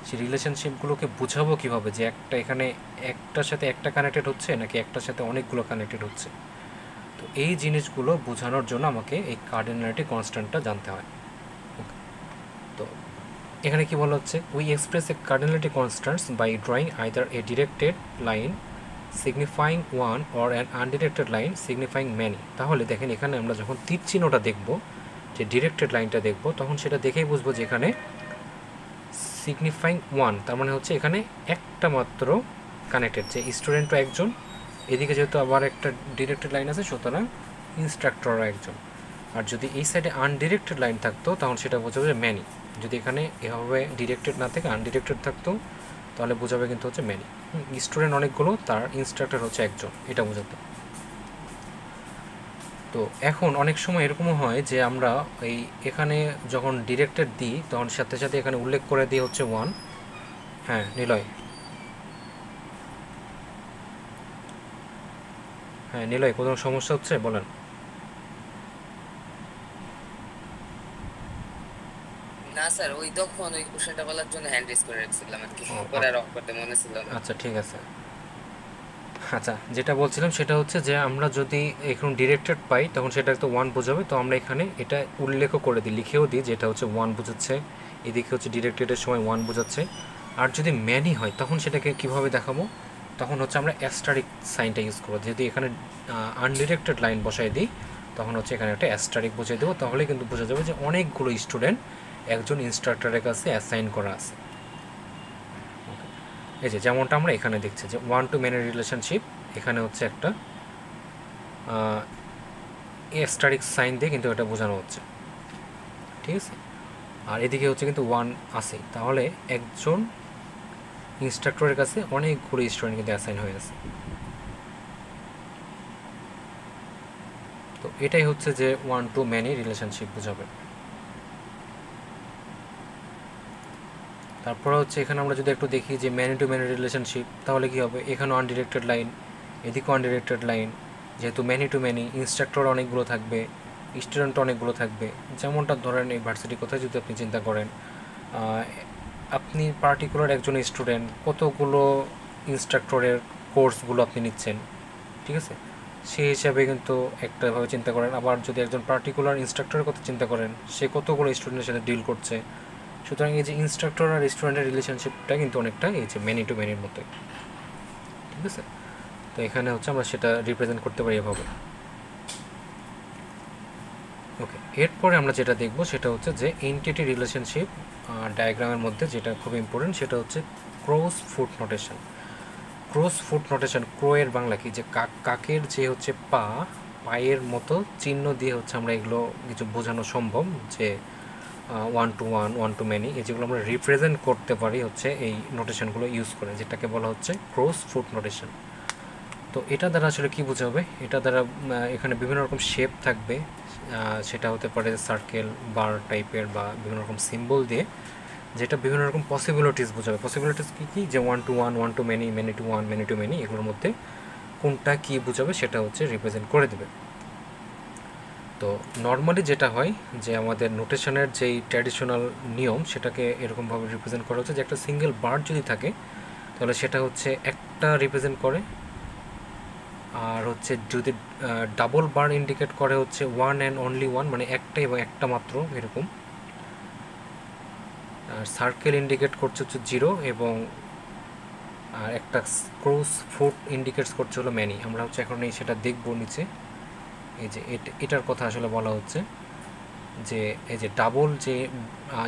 সেই রিলেশনশিপগুলোকে বুঝাবো কীভাবে যে একটা এখানে একটার সাথে একটা কানেক্টেড হচ্ছে নাকি একটার সাথে অনেকগুলো কানেক্টেড হচ্ছে। তো এই জিনিসগুলো বোঝানোর জন্য আমাকে এই কার্ডিনালিটি কনস্ট্যান্টটা জানতে হয়। তো এখানে কি বলা হচ্ছে, we express a cardinality constants by drawing either a directed line signifying one or an undirected line signifying many. তাহলে দেখেন এখানে আমরা যখন তীর চিহ্নটা দেখব, যে ডিরেক্টেড লাইনটা দেখব, তখন সেটা দেখেই বুঝবো যে এখানে সিগনিফাইং ওয়ান, তার মানে হচ্ছে এখানে একটা মাত্র কানেক্টেড, যে স্টুডেন্টও একজন, এদিকে যেহেতু আবার একটা ডিরেক্টেড লাইন আছে সুতরাং ইনস্ট্রাক্টরও একজন। আর যদি এই সাইডে আনডিরেক্টেড লাইন থাকতো তখন সেটা বোঝাবে যে ম্যানি। যদি এখানে এভাবে ডিরেক্টেড না থেকে আনডিরেক্টেড থাকতো তাহলে বোঝাবে কিন্তু হচ্ছে ম্যানি। স্টুডেন্ট অনেকগুলো, তার ইনস্ট্রাক্টর হচ্ছে একজন, এটা বোঝাতে। তো এখন অনেক সময় এরকমও হয় যে আমরা এই এখানে যখন ডিরেক্টেড দিই তখন সাথে সাথে এখানে উল্লেখ করে দিই হচ্ছে 1। হ্যাঁ নিলয়, হ্যাঁ নিলয়, কোনো সমস্যা হচ্ছে বলেন। না স্যার, ওই তখন ওই কোশ্চেনটা বলার জন্য হ্যান্ড রেজ করে রাখছিলাম আর কি, ও পরে আর অফ করতে মনে ছিল না। আচ্ছা ঠিক আছে। আচ্ছা, যেটা বলছিলাম সেটা হচ্ছে যে আমরা যদি এখন ডিরেক্টেড পাই তখন সেটা তো 1 বোঝাবে, তো আমরা এখানে এটা উল্লেখও করে দিই, লিখেও দিই যেটা হচ্ছে 1 বোঝাচ্ছে, এদিকে হচ্ছে ডিরেক্টেডের সময় 1 বোঝাচ্ছে। আর যদি ম্যানি হয় তখন সেটাকে কিভাবে দেখাবো, তখন হচ্ছে আমরা অ্যাস্টারিক সাইনটা ইউজ করবো। যদি এখানে আনডিরেক্টেড লাইন বসাই দিই তখন হচ্ছে এখানে একটা অ্যাস্টারিক বসিয়ে দেবো, তাহলে কিন্তু বোঝা যাবে যে অনেকগুলো স্টুডেন্ট একজন ইনস্ট্রাক্টরের কাছে অ্যাসাইন করা আছে। এই যে যেমনটা আমরা এখানে দেখছি যে 1 to many রিলেশনশিপ, এখানে হচ্ছে একটা অ্যাস্টারিক সাইন দিয়ে কিন্তু এটা বোঝানো হচ্ছে, ঠিক আছে। আর এদিকে হচ্ছে কিন্তু 1 আছে, তাহলে একজন ইনস্ট্রাক্টরের কাছে অনেকগুলো স্টুডেন্ট কিন্তু অ্যাসাইন হয়ে আছে। তো এটাই হচ্ছে যে 1 to many রিলেশনশিপ বোঝাবে। তারপরে হচ্ছে এখানে আমরা যদি একটু দেখি যে ম্যানি টু ম্যানি রিলেশনশিপ, তাহলে কী হবে, এখানেও আনডিরেক্টেড লাইন, এদিকেও আনডিরেক্টেড লাইন, যেহেতু ম্যানি টু ম্যানি ইনস্ট্রাক্টর অনেকগুলো থাকবে, স্টুডেন্ট অনেকগুলো থাকবে। যেমনটা ধরেন এই ভার্সিটির কথায় যদি আপনি চিন্তা করেন, আপনি পার্টিকুলার একজন স্টুডেন্ট, কতগুলো ইনস্ট্রাক্টরের কোর্সগুলো আপনি নিচ্ছেন, ঠিক আছে, সেই হিসাবে কিন্তু একটাভাবে চিন্তা করেন। আবার যদি একজন পার্টিকুলার ইনস্ট্রাক্টরের কথা চিন্তা করেন, সে কতগুলো স্টুডেন্টের সাথে ডিল করছে, সুতরাং এই যে ইনস্ট্রাক্টর আর স্টুডেন্টের রিলেশনশিপটা কিন্তু অনেকটা এই যে ম্যানি টু ম্যানির মতোই, ঠিক আছে। তো এখানে হচ্ছে আমরা সেটা রিপ্রেজেন্ট করতে পারি এভাবে। ওকে, এরপরে আমরা যেটা দেখব সেটা হচ্ছে যে এন্টিটি রিলেশনশিপ ডায়াগ্রামের মধ্যে যেটা খুব ইম্পর্টেন্ট সেটা হচ্ছে cross foot notation. Cross foot notation, crow এর বাংলা কি, যে কাকের যে হচ্ছে পা, পায়ের মতো চিহ্ন দিয়ে হচ্ছে আমরা এগুলো কিছু বোঝানো সম্ভব, যে 1 to 1, 1 to many, এই যেগুলো আমরা রিপ্রেজেন্ট করতে পারি হচ্ছে এই নোটেশনগুলো ইউজ করে, যেটাকে বলা হচ্ছে ক্রস ফুট নোটেশন। তো এটা দ্বারা আসলে কী বোঝাবে, এটা দ্বারা এখানে বিভিন্ন রকম শেপ থাকবে, সেটা হতে পারে সার্কেল, বার টাইপের, বা বিভিন্ন রকম সিম্বল দিয়ে, যেটা বিভিন্ন রকম পসিবিলিটিস বোঝাবে। পসিবিলিটিস কী কী, যে 1 to 1, 1 to many, many to 1, many to many, এগুলোর মধ্যে কোনটা কী বোঝাবে সেটা হচ্ছে রিপ্রেজেন্ট করে দেবে। তো নর্মালি যেটা হয় যে আমাদের নোটেশনের যেই ট্র্যাডিশনাল নিয়ম সেটাকে এরকমভাবে রিপ্রেজেন্ট করা হচ্ছে যে একটা সিঙ্গেল বার্ড যদি থাকে তাহলে সেটা হচ্ছে একটা রিপ্রেজেন্ট করে, আর হচ্ছে যদি ডাবল বার্ড ইন্ডিকেট করে হচ্ছে 1 অ্যান্ড অনলি 1, মানে একটা এবং একটা মাত্র এরকম। আর সার্কেল ইন্ডিকেট করছে হচ্ছে 0, এবং আর একটা ক্রস ফুট ইন্ডিকেটস করছে হলো ম্যানি। আমরা হচ্ছে এখন এই সেটা দেখবো নিচে, এই যে এটার কথা আসলে বলা হচ্ছে যে এই যে ডাবল যে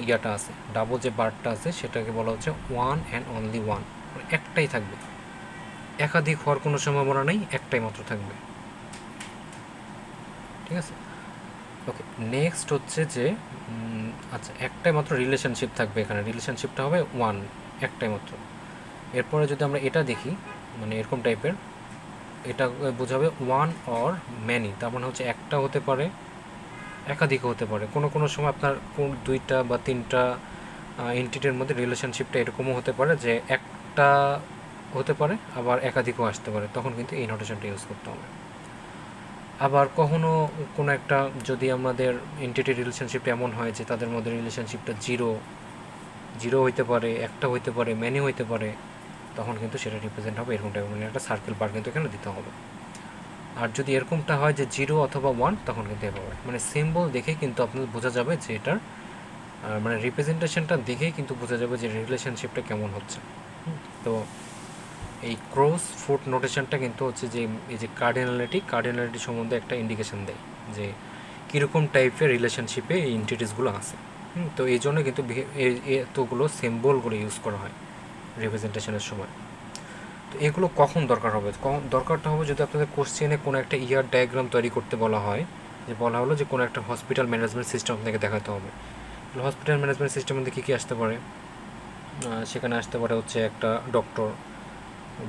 ইয়াটা আছে, ডাবল যে বার্ডটা আছে সেটাকে বলা হচ্ছে 1 অ্যান্ড অনলি 1, একটাই থাকবে, একাধিক হওয়ার কোনো সম্ভাবনা নেই, একটাই মাত্র থাকবে, ঠিক আছে। ওকে, নেক্সট হচ্ছে যে আচ্ছা একটাই মাত্র রিলেশনশিপ থাকবে, এখানে রিলেশনশিপটা হবে 1, একটাই মাত্র। এরপরে যদি আমরা এটা দেখি, মানে এরকম টাইপের, এটা বোঝাবে 1 অর ম্যানি, তার মানে হচ্ছে একটা হতে পারে, একাধিক হতে পারে। কোনো কোনো সময় আপনার কোন 2টা বা 3টা এন্টিটির মধ্যে রিলেশনশিপটা এরকমও হতে পারে যে একটা হতে পারে, আবার একাধিকও আসতে পারে, তখন কিন্তু এই নোটেশনটা ইউজ করতে হবে। আবার কখনো কোনো একটা যদি আমাদের এন্টিটি রিলেশনশিপ এমন হয় যে তাদের মধ্যে রিলেশনশিপটা 0 হইতে পারে, একটা হইতে পারে, ম্যানি হইতে পারে, তখন কিন্তু সেটা রিপ্রেজেন্ট হবে এরকম টাইপের, মানে একটা সার্কেল বার কিন্তু এখানে দিতে হবে। আর যদি এরকমটা হয় যে 0 অথবা 1, তখন কিন্তু এভাবে, মানে সিম্বল দেখে কিন্তু আপনার বোঝা যাবে যে এটার মানে রিপ্রেজেন্টেশনটা দেখেই কিন্তু বোঝা যাবে যে রিলেশনশিপটা কেমন হচ্ছে। তো এই ক্রস ফুট নোটেশনটা কিন্তু হচ্ছে যে এই যে কার্ডিনালিটি সম্বন্ধে একটা ইন্ডিকেশন দেয় যে কীরকম টাইপের রিলেশনশিপে এই এন্টিটিসগুলো আছে। তো এই জন্য কিন্তু এতগুলো সিম্বলগুলো ইউজ করা হয় রিপ্রেজেন্টেশনের সময়। তো এগুলো কখন দরকার হবে, দরকারটা হবে যদি আপনাদের কোশ্চেনে কোনো একটা ইয়ার ডায়াগ্রাম তৈরি করতে বলা হয়, যে বলা হলো যে কোনো একটা হসপিটাল ম্যানেজমেন্ট সিস্টেম আপনাকে দেখাতে হবে। হসপিটাল ম্যানেজমেন্ট সিস্টেমের মধ্যে কী কী আসতে পারে, সেখানে আসতে পারে হচ্ছে একটা ডক্টর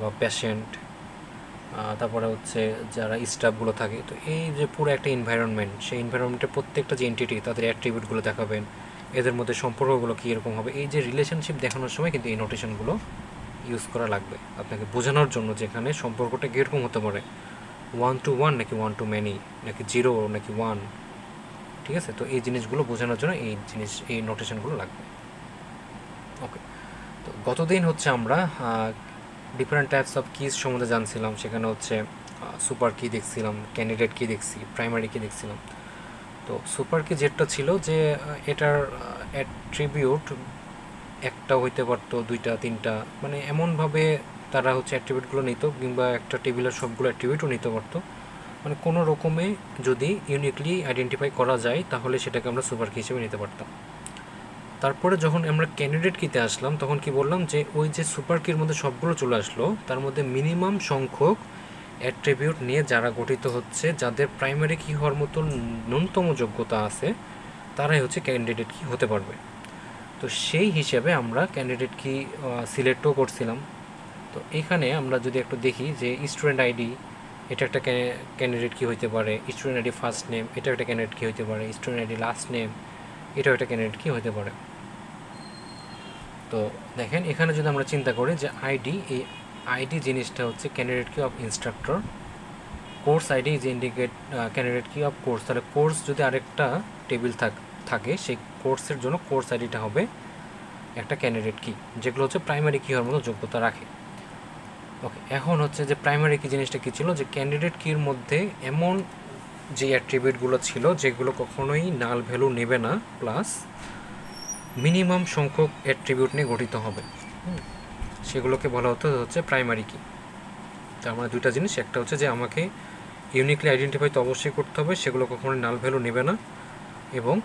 বা পেশেন্ট, তারপরে হচ্ছে যারা স্টাফগুলো থাকে। তো এই যে পুরো একটা এনভায়রনমেন্ট, সেই এনভায়রনমেন্টের প্রত্যেকটা যে এন্টিটি তাদের অ্যাট্রিবিউটগুলো দেখাবেন, এদের মধ্যে সম্পর্কগুলো কীরকম হবে, এই যে রিলেশনশিপ দেখানোর সময় কিন্তু এই নোটেশনগুলো ইউজ করা লাগবে আপনাকে বোঝানোর জন্য, যেখানে সম্পর্কটা কীরকম হতে পারে, 1-to-1 নাকি 1-to-many নাকি 0 নাকি 1, ঠিক আছে। তো এই জিনিসগুলো বোঝানোর জন্য এই নোটেশনগুলো লাগবে। ওকে, তো গতদিন হচ্ছে আমরা ডিফারেন্ট টাইপস অফ কিজ সম্বন্ধে জানছিলাম। সেখানে হচ্ছে সুপার কি দেখছিলাম, ক্যান্ডিডেট কি দেখছি, প্রাইমারি কি দেখছিলাম। তো সুপার কি যেটা ছিল যে এটার অ্যাট্রিবিউট একটা হইতে পারতো, দুইটা, তিনটা, মানে এমনভাবে তারা হচ্ছে অ্যাট্রিবিউটগুলো নিত, কিংবা একটা টেবিলের সবগুলো অ্যাট্রিবিউটও নিতে পারতো। মানে কোনো রকমে যদি ইউনিকলি আইডেন্টিফাই করা যায় তাহলে সেটাকে আমরা সুপার কি হিসেবে নিতে পারতাম। তারপরে যখন আমরা ক্যান্ডিডেট কিতে আসলাম তখন কি বললাম যে ওই যে সুপার কির মধ্যে সবগুলো চলে আসলো, তার মধ্যে মিনিমাম সংখ্যক অ্যাট্রিবিউট নিয়ে যারা গঠিত হচ্ছে, যাদের প্রাইমারি কি হওয়ার মতো ন্যূনতম যোগ্যতা আছে, তারাই হচ্ছে ক্যান্ডিডেট কি হতে পারবে। তো সেই হিসেবে আমরা ক্যান্ডিডেট কি সিলেক্টও করছিলাম। তো এখানে আমরা যদি একটু দেখি যে স্টুডেন্ট আইডি, এটা একটা ক্যান্ডিডেট কি হইতে পারে, স্টুডেন্ট আইডি ফার্স্ট নেম, এটা একটা ক্যান্ডিডেট কি হইতে পারে, স্টুডেন্ট আইডি লাস্ট নেম, এটাও একটা ক্যান্ডিডেট কি হইতে পারে। তো দেখেন এখানে যদি আমরা চিন্তা করি যে আইডি, এই আইডি জিনিসটা হচ্ছে ক্যান্ডিডেট কি অফ ইনস্ট্রাক্টর, কোর্স আইডি যে ইন্ডিকেট ক্যান্ডিডেট কি অফ কোর্স। তাহলে কোর্স যদি আরেকটা টেবিল থাকে, সেই কোর্সের জন্য কোর্স আইডিটা হবে একটা ক্যান্ডিডেট কি, যেগুলো হচ্ছে প্রাইমারি কি হওয়ার মতো যোগ্যতা রাখে। ওকে, এখন হচ্ছে যে প্রাইমারি কি জিনিসটা কী ছিল, যে ক্যান্ডিডেট কির মধ্যে এমন যে অ্যাট্রিবিউটগুলো ছিল যেগুলো কখনোই নাল ভ্যালু নেবে না, প্লাস মিনিমাম সংখ্যক অ্যাট্রিবিউট নিয়ে গঠিত হবে, সেগুলোকে বলা হচ্ছে প্রাইমারি কি। তার মানে দুইটা জিনিস, একটা হচ্ছে যে আমাকে ইউনিকলি আইডেন্টিফাই তো অবশ্যই করতে হবে, সেগুলো কখনোই নাল ভ্যালু নেবে না, এবং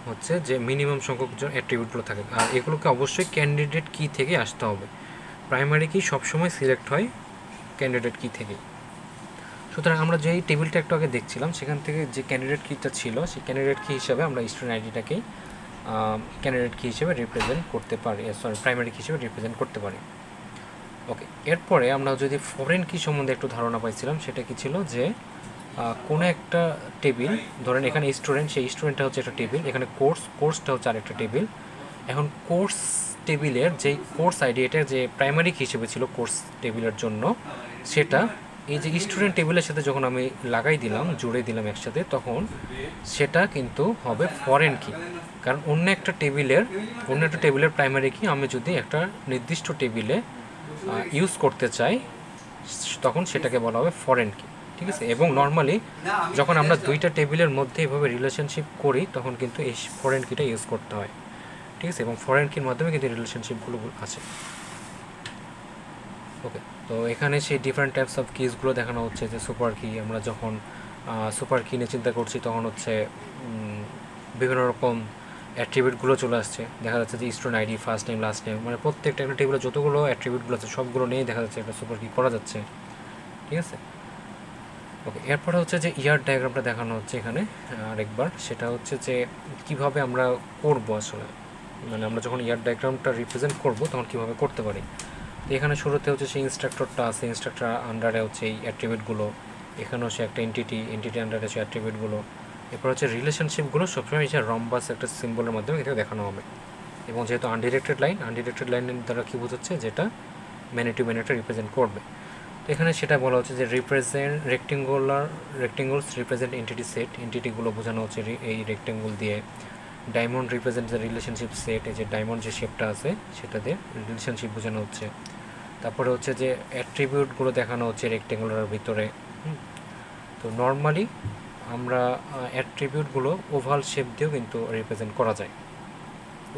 হচ্ছে যে মিনিমাম সংখ্যক যে অ্যাট্রিবিউটগুলো থাকে, আর এগুলোকে অবশ্যই ক্যান্ডিডেট কি থেকে আসতে হবে। প্রাইমারি কি সবসময় সিলেক্ট হয় ক্যান্ডিডেট কি থেকেই। সুতরাং আমরা যেই টেবিলটা একটু আগে দেখছিলাম সেখান থেকে যে ক্যান্ডিডেট কিটা ছিল, সেই ক্যান্ডিডেট কি হিসাবে আমরা স্টুডেন্ট আইডিটাকেই ক্যান্ডিডেট কি হিসেবে রিপ্রেজেন্ট করতে পারি, প্রাইমারি কি হিসেবে রিপ্রেজেন্ট করতে পারি। ওকে, এরপরে আমরা যদি ফরেন কি সম্বন্ধে একটু ধারণা পাইছিলাম, সেটা কি ছিল যে কোনো একটা টেবিল, ধরেন এখানে স্টুডেন্ট, সেই স্টুডেন্টটা হচ্ছে একটা টেবিল, এখানে কোর্সটা হচ্ছে আরেকটা টেবিল। এখন কোর্স টেবিলের যেই কোর্স আইডি, এটা যে প্রাইমারি কি হিসেবে ছিল কোর্স টেবিলের জন্য, সেটা এই যে স্টুডেন্ট টেবিলের সাথে যখন আমি লাগাই দিলাম, জুড়ে দিলাম একসাথে, তখন সেটা কিন্তু হবে ফরেন কি। কারণ অন্য একটা টেবিলের প্রাইমারি কি আমি যদি একটা নির্দিষ্ট টেবিলে ইউজ করতে চাই, তখন সেটাকে বলা হবে ফরেন কি, ঠিক আছে। এবং নর্মালি যখন আমরা দুইটা টেবিলের মধ্যে এভাবে রিলেশনশিপ করি, তখন কিন্তু এই ফরেন কিটা ইউজ করতে হয়, ঠিক আছে। এবং ফরেন কির মাধ্যমে কিন্তু রিলেশনশিপগুলো আছে। ওকে, তো এখানে সেই ডিফারেন্ট টাইপস অফ কিজগুলো দেখানো হচ্ছে। যে সুপার কি, আমরা যখন সুপার কি নিয়ে চিন্তা করছি তখন হচ্ছে বিভিন্ন রকম অ্যাট্রিবিউটগুলো চলে আসছে। দেখা যাচ্ছে যে student ID, first name, last name, মানে প্রত্যেকটা একটা টেবিলে যতগুলো অ্যাট্রিবিউটগুলো আছে সবগুলো নিয়েই দেখা যাচ্ছে একটা সুপার কি করা যাচ্ছে, ঠিক আছে। ওকে, এরপরে হচ্ছে যে ইয়ার ডায়াগ্রামটা দেখানো হচ্ছে এখানে আরেকবার। সেটা হচ্ছে যে কিভাবে আমরা করব আসলে, মানে আমরা যখন ইয়ার ডায়াগ্রামটা রিপ্রেজেন্ট করব তখন কিভাবে করতে পারি। তো এখানে শুরুতে হচ্ছে সেই ইনস্ট্রাক্টরটা আছে, ইনস্ট্রাক্টর আন্ডারে হচ্ছে এই অ্যাট্রিবিউটগুলো, এখানেও সে একটা এন্টিটি আন্ডারে সেই অ্যাট্রিবিউটগুলো। এরপর হচ্ছে রিলেশনশিপগুলো সবসময় এই যে রম্বাস একটা সিম্বলের মাধ্যমে এটাকে দেখানো হবে। এবং যেহেতু আনডিরেক্টেড লাইনের দ্বারা কী বোঝাচ্ছে, যেটা ম্যানি টু ম্যানিটা রিপ্রেজেন্ট করবে। তো এখানে সেটা বলা হচ্ছে যে রেক্টেঙ্গলস রিপ্রেজেন্ট এন্টিটি সেট, এন্টিটিগুলো বোঝানো হচ্ছে এই রেক্টেঙ্গল দিয়ে। Diamond represent the relationship set, এই যে ডায়মন্ড যে শেপটা আছে সেটা দিয়ে রিলেশনশিপ বোঝানো হচ্ছে। তারপরে হচ্ছে যে অ্যাট্রিবিউটগুলো দেখানো হচ্ছে রেক্টেঙ্গুলার ভিতরে। তো নর্মালি আমরা অ্যাট্রিবিউটগুলো ওভাল শেপ দিয়েও কিন্তু রিপ্রেজেন্ট করা যায়,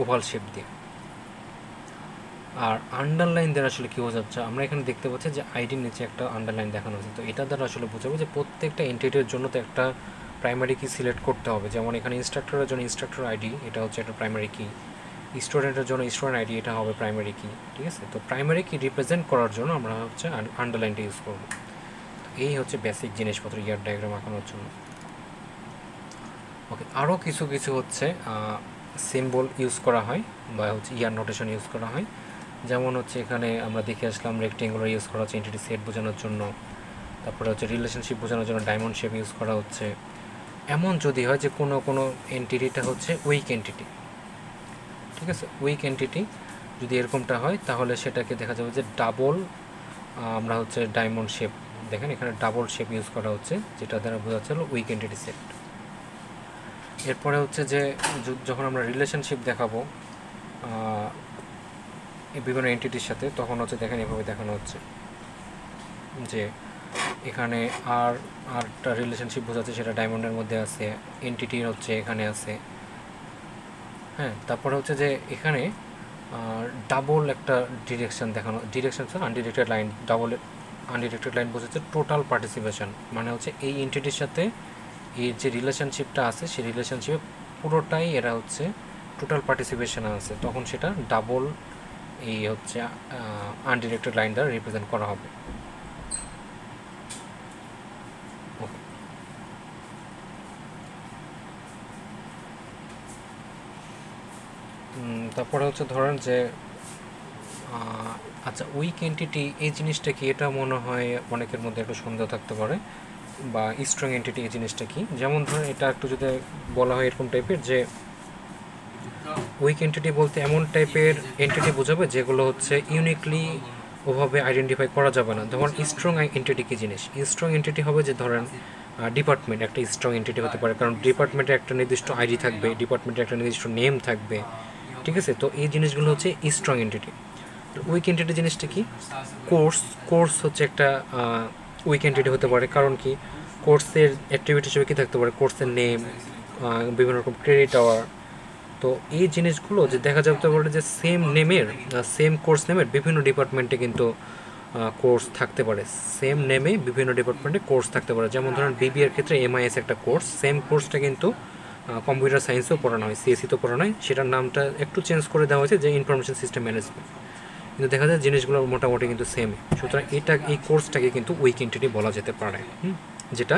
ওভাল শেপ দিয়ে। আর আন্ডারলাইন দ্বারা আসলে কী বোঝাচ্ছে, আমরা এখানে দেখতে পাচ্ছি যে আইডির নিচে একটা আন্ডারলাইন দেখানো হচ্ছে। তো এটা দ্বারা আসলে বোঝাবো যে প্রত্যেকটা এন্টিটির জন্য তো একটা প্রাইমারি কি সিলেক্ট করতে হবে। যেমন এখানে ইনস্ট্রাক্টরের জন্য ইনস্ট্রাক্টর আইডি, এটা হচ্ছে একটা প্রাইমারি কি। স্টুডেন্টের জন্য স্টুডেন্ট আইডি, এটা হবে প্রাইমারি কি, ঠিক আছে। তো প্রাইমারি কি রিপ্রেজেন্ট করার জন্য আমরা হচ্ছে আন্ডারলাইনটা ইউজ করব। এই হচ্ছে বেসিক জিনিসপত্র ইয়ার ডায়াগ্রাম আঁকানোর জন্য। ওকে, আরও কিছু হচ্ছে সিম্বল ইউজ করা হয় বা হচ্ছে ইয়ার নোটেশন ইউজ করা হয়। যেমন হচ্ছে এখানে আমরা দেখে আসলাম রেক্টেঙ্গুলার ইউজ করা হচ্ছে এন্টিটি সেট বোঝানোর জন্য, তারপরে হচ্ছে রিলেশনশিপ বোঝানোর জন্য ডায়মন্ড শেপ ইউজ করা হচ্ছে। এমন যদি হয় যে কোনো এন্টিটিটা হচ্ছে উইক এন্টিটি, ঠিক আছে, উইক এন্টিটি যদি এরকমটা হয় তাহলে সেটাকে দেখা যাবে যে ডাবল, আমরা হচ্ছে ডায়মন্ড শেপ, দেখেন এখানে ডাবল শেপ ইউজ করা হচ্ছে, যেটা দ্বারা বোঝা যাচ্ছে উইক এন্টিটি সেট। এরপরে হচ্ছে যে যখন আমরা রিলেশনশিপ দেখাবো বিভিন্ন এন্টিটির সাথে, তখন হচ্ছে দেখেন এভাবে দেখানো হচ্ছে যে এখানে আরটা রিলেশনশিপ বোঝাচ্ছে, সেটা ডায়মন্ডের মধ্যে আছে, এন্টিটি হচ্ছে এখানে আছে। হ্যাঁ, তারপরে হচ্ছে যে এখানে ডাবল একটা ডিরেকশন দেখানো, ডিরেকশন আনডিরেক্টেড লাইন, ডাবল আনডিরেক্টেড লাইন বোঝাচ্ছে টোটাল পার্টিসিপেশন, মানে হচ্ছে এই এন্টিটির সাথে এর যে রিলেশনশিপটা আছে সেই রিলেশনশিপে পুরোটাই এরা হচ্ছে টোটাল পার্টিসিপেশন আছে, তখন সেটা ডাবল এই হচ্ছে আনডিরেক্টেড লাইন দ্বারা রিপ্রেজেন্ট করা হবে। ওকে, তারপরে হচ্ছে ধরেন যে আচ্ছা উইক এন্টিটি এই জিনিসটা কি, এটা মনে হয় অনেকের মধ্যে একটু সন্দেহ থাকতে পারে, বা স্ট্রং এন্টিটি এই জিনিসটা কি। যেমন ধরেন এটা একটু যদি বলা হয় এরকম টাইপের যে উইক এন্টিটি বলতে এমন টাইপের এন্টিটি বোঝাবে যেগুলো হচ্ছে ইউনিকলি ওভাবে আইডেন্টিফাই করা যাবে না। ধরুন স্ট্রং এন্টিটি কী জিনিস, স্ট্রং এন্টিটি হবে যে ধরেন ডিপার্টমেন্ট একটা স্ট্রং এন্টিটি হতে পারে, কারণ ডিপার্টমেন্টে একটা নির্দিষ্ট আইডি থাকবে, ডিপার্টমেন্টে একটা নির্দিষ্ট নেম থাকবে, ঠিক আছে। তো এই জিনিসগুলো হচ্ছে স্ট্রং এন্টিটি। উইক এন্টিটি জিনিসটা কি, কোর্স হচ্ছে একটা উইক এন্টিটি হতে পারে, কারণ কি কোর্সের অ্যাক্টিভিটি হিসেবে কী থাকতে পারে, কোর্সের নেম, বিভিন্ন রকম ক্রেডিট আওয়ার। তো এই জিনিসগুলো যে দেখা যেতে পারে যে সেম নেমের, সেম কোর্স নেমের বিভিন্ন ডিপার্টমেন্টে কিন্তু কোর্স থাকতে পারে, সেম নেমে বিভিন্ন ডিপার্টমেন্টে কোর্স থাকতে পারে। যেমন ধরেন বিবিএর ক্ষেত্রে এমআইএস একটা কোর্স, সেম কোর্সটা কিন্তু কম্পিউটার সায়েন্সেও পড়ানো হয়, সিএসসিতেও পড়ানো হয়, সেটার নামটা একটু চেঞ্জ করে দেওয়া হয়েছে যে ইনফরমেশন সিস্টেম ম্যানেজমেন্ট, কিন্তু দেখা যায় জিনিসগুলো মোটামুটি কিন্তু সেম। সুতরাং এই কোর্সটাকে কিন্তু উইক এন্টিটি বলা যেতে পারে, যেটা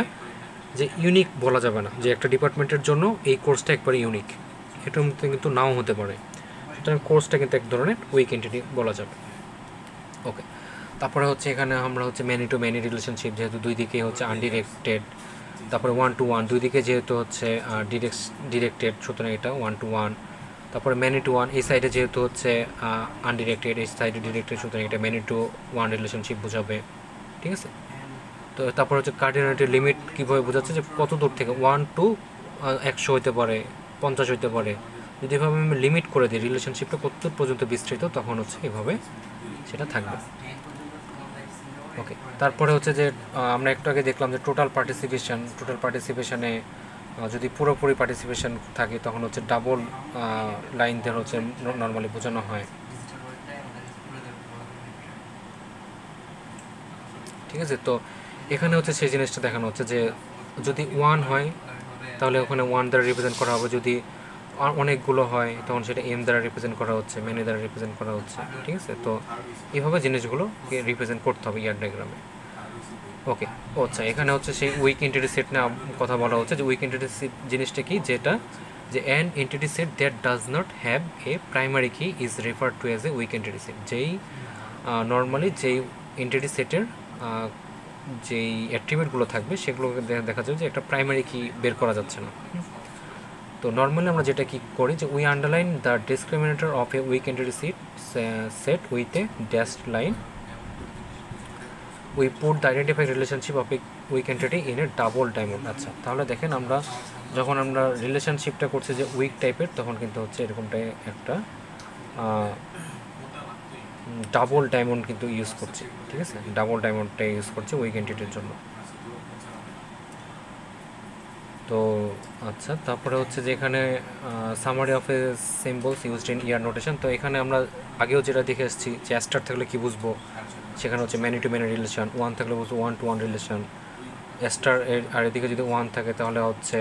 যে ইউনিক বলা যাবে না যে একটা ডিপার্টমেন্টের জন্য এই কোর্সটা একবারে ইউনিক, এটার মধ্যে কিন্তু নাও হতে পারে। সুতরাং কোর্সটা কিন্তু এক ধরনের উইক এন্টিটি বলা যাবে। ওকে, তারপরে হচ্ছে এখানে আমরা হচ্ছে ম্যানি টু ম্যানি রিলেশনশিপ, যেহেতু দুই দিকে হচ্ছে আনডিরেক্টেড, তারপরে 1 to 1 দুই দিকে যেহেতু হচ্ছে ডিরেক্টেড, সুতরাং এটা 1 to 1। তারপরে ম্যানি টু 1 এই সাইডে যেহেতু হচ্ছে আনডিরেক্টেড, এই সাইডে ডিরেক্টেড, সুতরাং এটা ম্যানি টু 1 রিলেশনশিপ বোঝাবে, ঠিক আছে। তো তারপর হচ্ছে কার্ডিনালিটি লিমিট কীভাবে বোঝাচ্ছে, যে কত দূর থেকে 1 to 100 হতে পারে, 50 হতে পারে। যদি এভাবে আমি লিমিট করে দিই রিলেশনশিপটা কতদূর পর্যন্ত বিস্তৃত, তখন হচ্ছে এভাবে সেটা থাকবে। ওকে, তারপরে হচ্ছে যে আমরা একটু আগে দেখলাম যে টোটাল পার্টিসিপেশনে যদি পুরোপুরি পার্টিসিপেশন থাকে তখন হচ্ছে ডাবল লাইন দিয়ে হচ্ছে নর্মালি বোঝানো হয়, ঠিক আছে। তো এখানে হচ্ছে সেই জিনিসটা দেখানো হচ্ছে যে যদি 1 হয় তাহলে ওখানে 1 দ্বারা রিপ্রেজেন্ট করা হবে, যদি অনেকগুলো হয় তখন সেটা এম দ্বারা রিপ্রেজেন্ট করা হচ্ছে, মেনি দ্বারা রিপ্রেজেন্ট করা হচ্ছে, ঠিক আছে। তো এইভাবে জিনিসগুলোকে রিপ্রেজেন্ট করতে হবে ইয়ার ডায়াগ্রামে। ওকে, আচ্ছা, এখানে হচ্ছে সেই উইক এন্টিটি সেট না কথা বলা হচ্ছে, যে উইক এন্টিটি সেট জিনিসটা কি, যেটা যে an entity set that does not have a primary key is referred to as a weak entity set. যেই নর্মালি যেই এন্টিটি সেটের যেই অ্যাট্রিবিউটগুলো থাকবে সেগুলোকে দেখা যাবে যে একটা প্রাইমারি কি বের করা যাচ্ছে না। তো নর্মালি আমরা যেটা কি করি, যে we underline the discriminator of a weak entity set with a dashed line, we put the identified relationship of a weak entity in a double diamond. আচ্ছা, তাহলে দেখেন আমরা যখন আমরা রিলেশনশিপটা করছি যে উইক টাইপের, তখন কিন্তু হচ্ছে এরকমটাই একটা ডাবল ডায়মন্ড কিন্তু ইউজ করছি, ঠিক আছে, ডাবল ডায়মন্ডটা ইউজ করছি উইক এন্টিটির জন্য। তো আচ্ছা, তারপরে হচ্ছে যে এখানে summary of A symbols used in year notation. তো এখানে আমরা আগেও যেটা দেখে এসেছি যে স্টার থাকলে কী বুঝবো, সেখানে হচ্ছে ম্যানি টু ম্যানি রিলেশন, 1 থাকলে বুঝবো 1 to 1 রিলেশন, স্টার আর এদিকে যদি 1 থাকে তাহলে হচ্ছে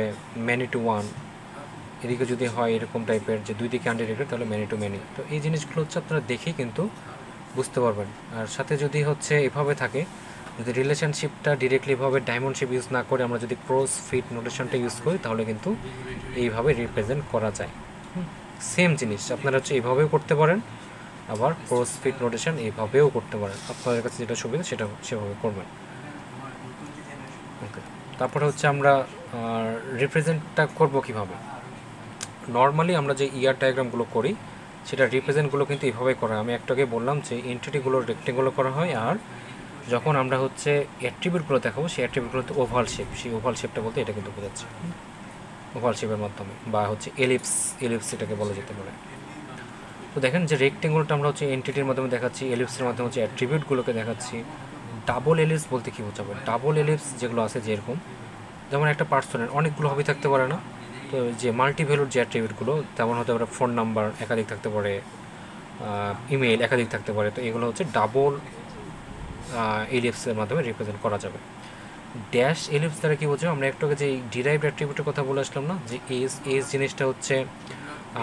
ম্যানি টু 1, এদিকে যদি হয় এরকম টাইপের যে দুই দিকে আনডিরেক্টেড তাহলে ম্যানি টু ম্যানি। তো এই জিনিসগুলো হচ্ছে আপনারা দেখেই কিন্তু বুঝতে পারবেন। আর সাথে যদি হচ্ছে এভাবে থাকে, যদি রিলেশনশিপটা ডিরেক্টলি এভাবে ডায়মন্ড শেপ ইউজ না করে আমরা যদি ক্রস ফিট নোটেশনটা ইউজ করি, তাহলে কিন্তু এইভাবে রিপ্রেজেন্ট করা যায়। সেম জিনিস আপনারা হচ্ছে এইভাবেও করতে পারেন, আবার ক্রস ফিট নোটেশন এইভাবেও করতে পারেন, আপনাদের কাছে যেটা সুবিধা সেটা সেভাবে করবেন। ওকে, তারপরে হচ্ছে আমরা রিপ্রেজেন্টটা করব কিভাবে। নর্মালি আমরা যে ইয়ার ডায়াগ্রামগুলো করি সেটা রিপ্রেজেন্টগুলো কিন্তু এইভাবেই করা হয়। আমি একটু আগে বললাম যে এন্টিটিগুলো রেক্টেঙ্গুলার করা হয়, আর যখন আমরা হচ্ছে অ্যাট্রিবিউটগুলো দেখাবো সেই অ্যাট্রিবিউটগুলোতে ওভাল শেপ, সেই ওভাল শেপটা বলতে এটা কিন্তু বোঝাচ্ছে, ওভাল শেপের মাধ্যমে, বা হচ্ছে এলিপস এটাকে বলা যেতে পারে। তো দেখেন যে রেক্টেঙ্গুলটা আমরা হচ্ছে এন্টিটির মাধ্যমে দেখাচ্ছি, এলিপসের মাধ্যমে হচ্ছে অ্যাট্রিবিউটগুলোকে দেখাচ্ছি। ডাবল এলিপস বলতে কী বোঝাবে? ডাবল এলিপস যেগুলো আছে যেরকম, যেমন একটা পার্সনের অনেকগুলো হবি থাকতে পারে না, তো যে মাল্টি ভ্যালুর যে অ্যাট্রিবিউটগুলো তেমন হতে পারে, ফোন নাম্বার একাধিক থাকতে পারে, ইমেল একাধিক থাকতে পারে, তো এগুলো হচ্ছে ডাবল এলিপসের মাধ্যমে রিপ্রেজেন্ট করা যাবে। ড্যাশ এলিপস দ্বারা কী বোঝাবে? আমরা একটু আগে যে ডিরাইভড অ্যাট্রিবিউটের কথা বলে আসলাম না, যে এজ জিনিসটা হচ্ছে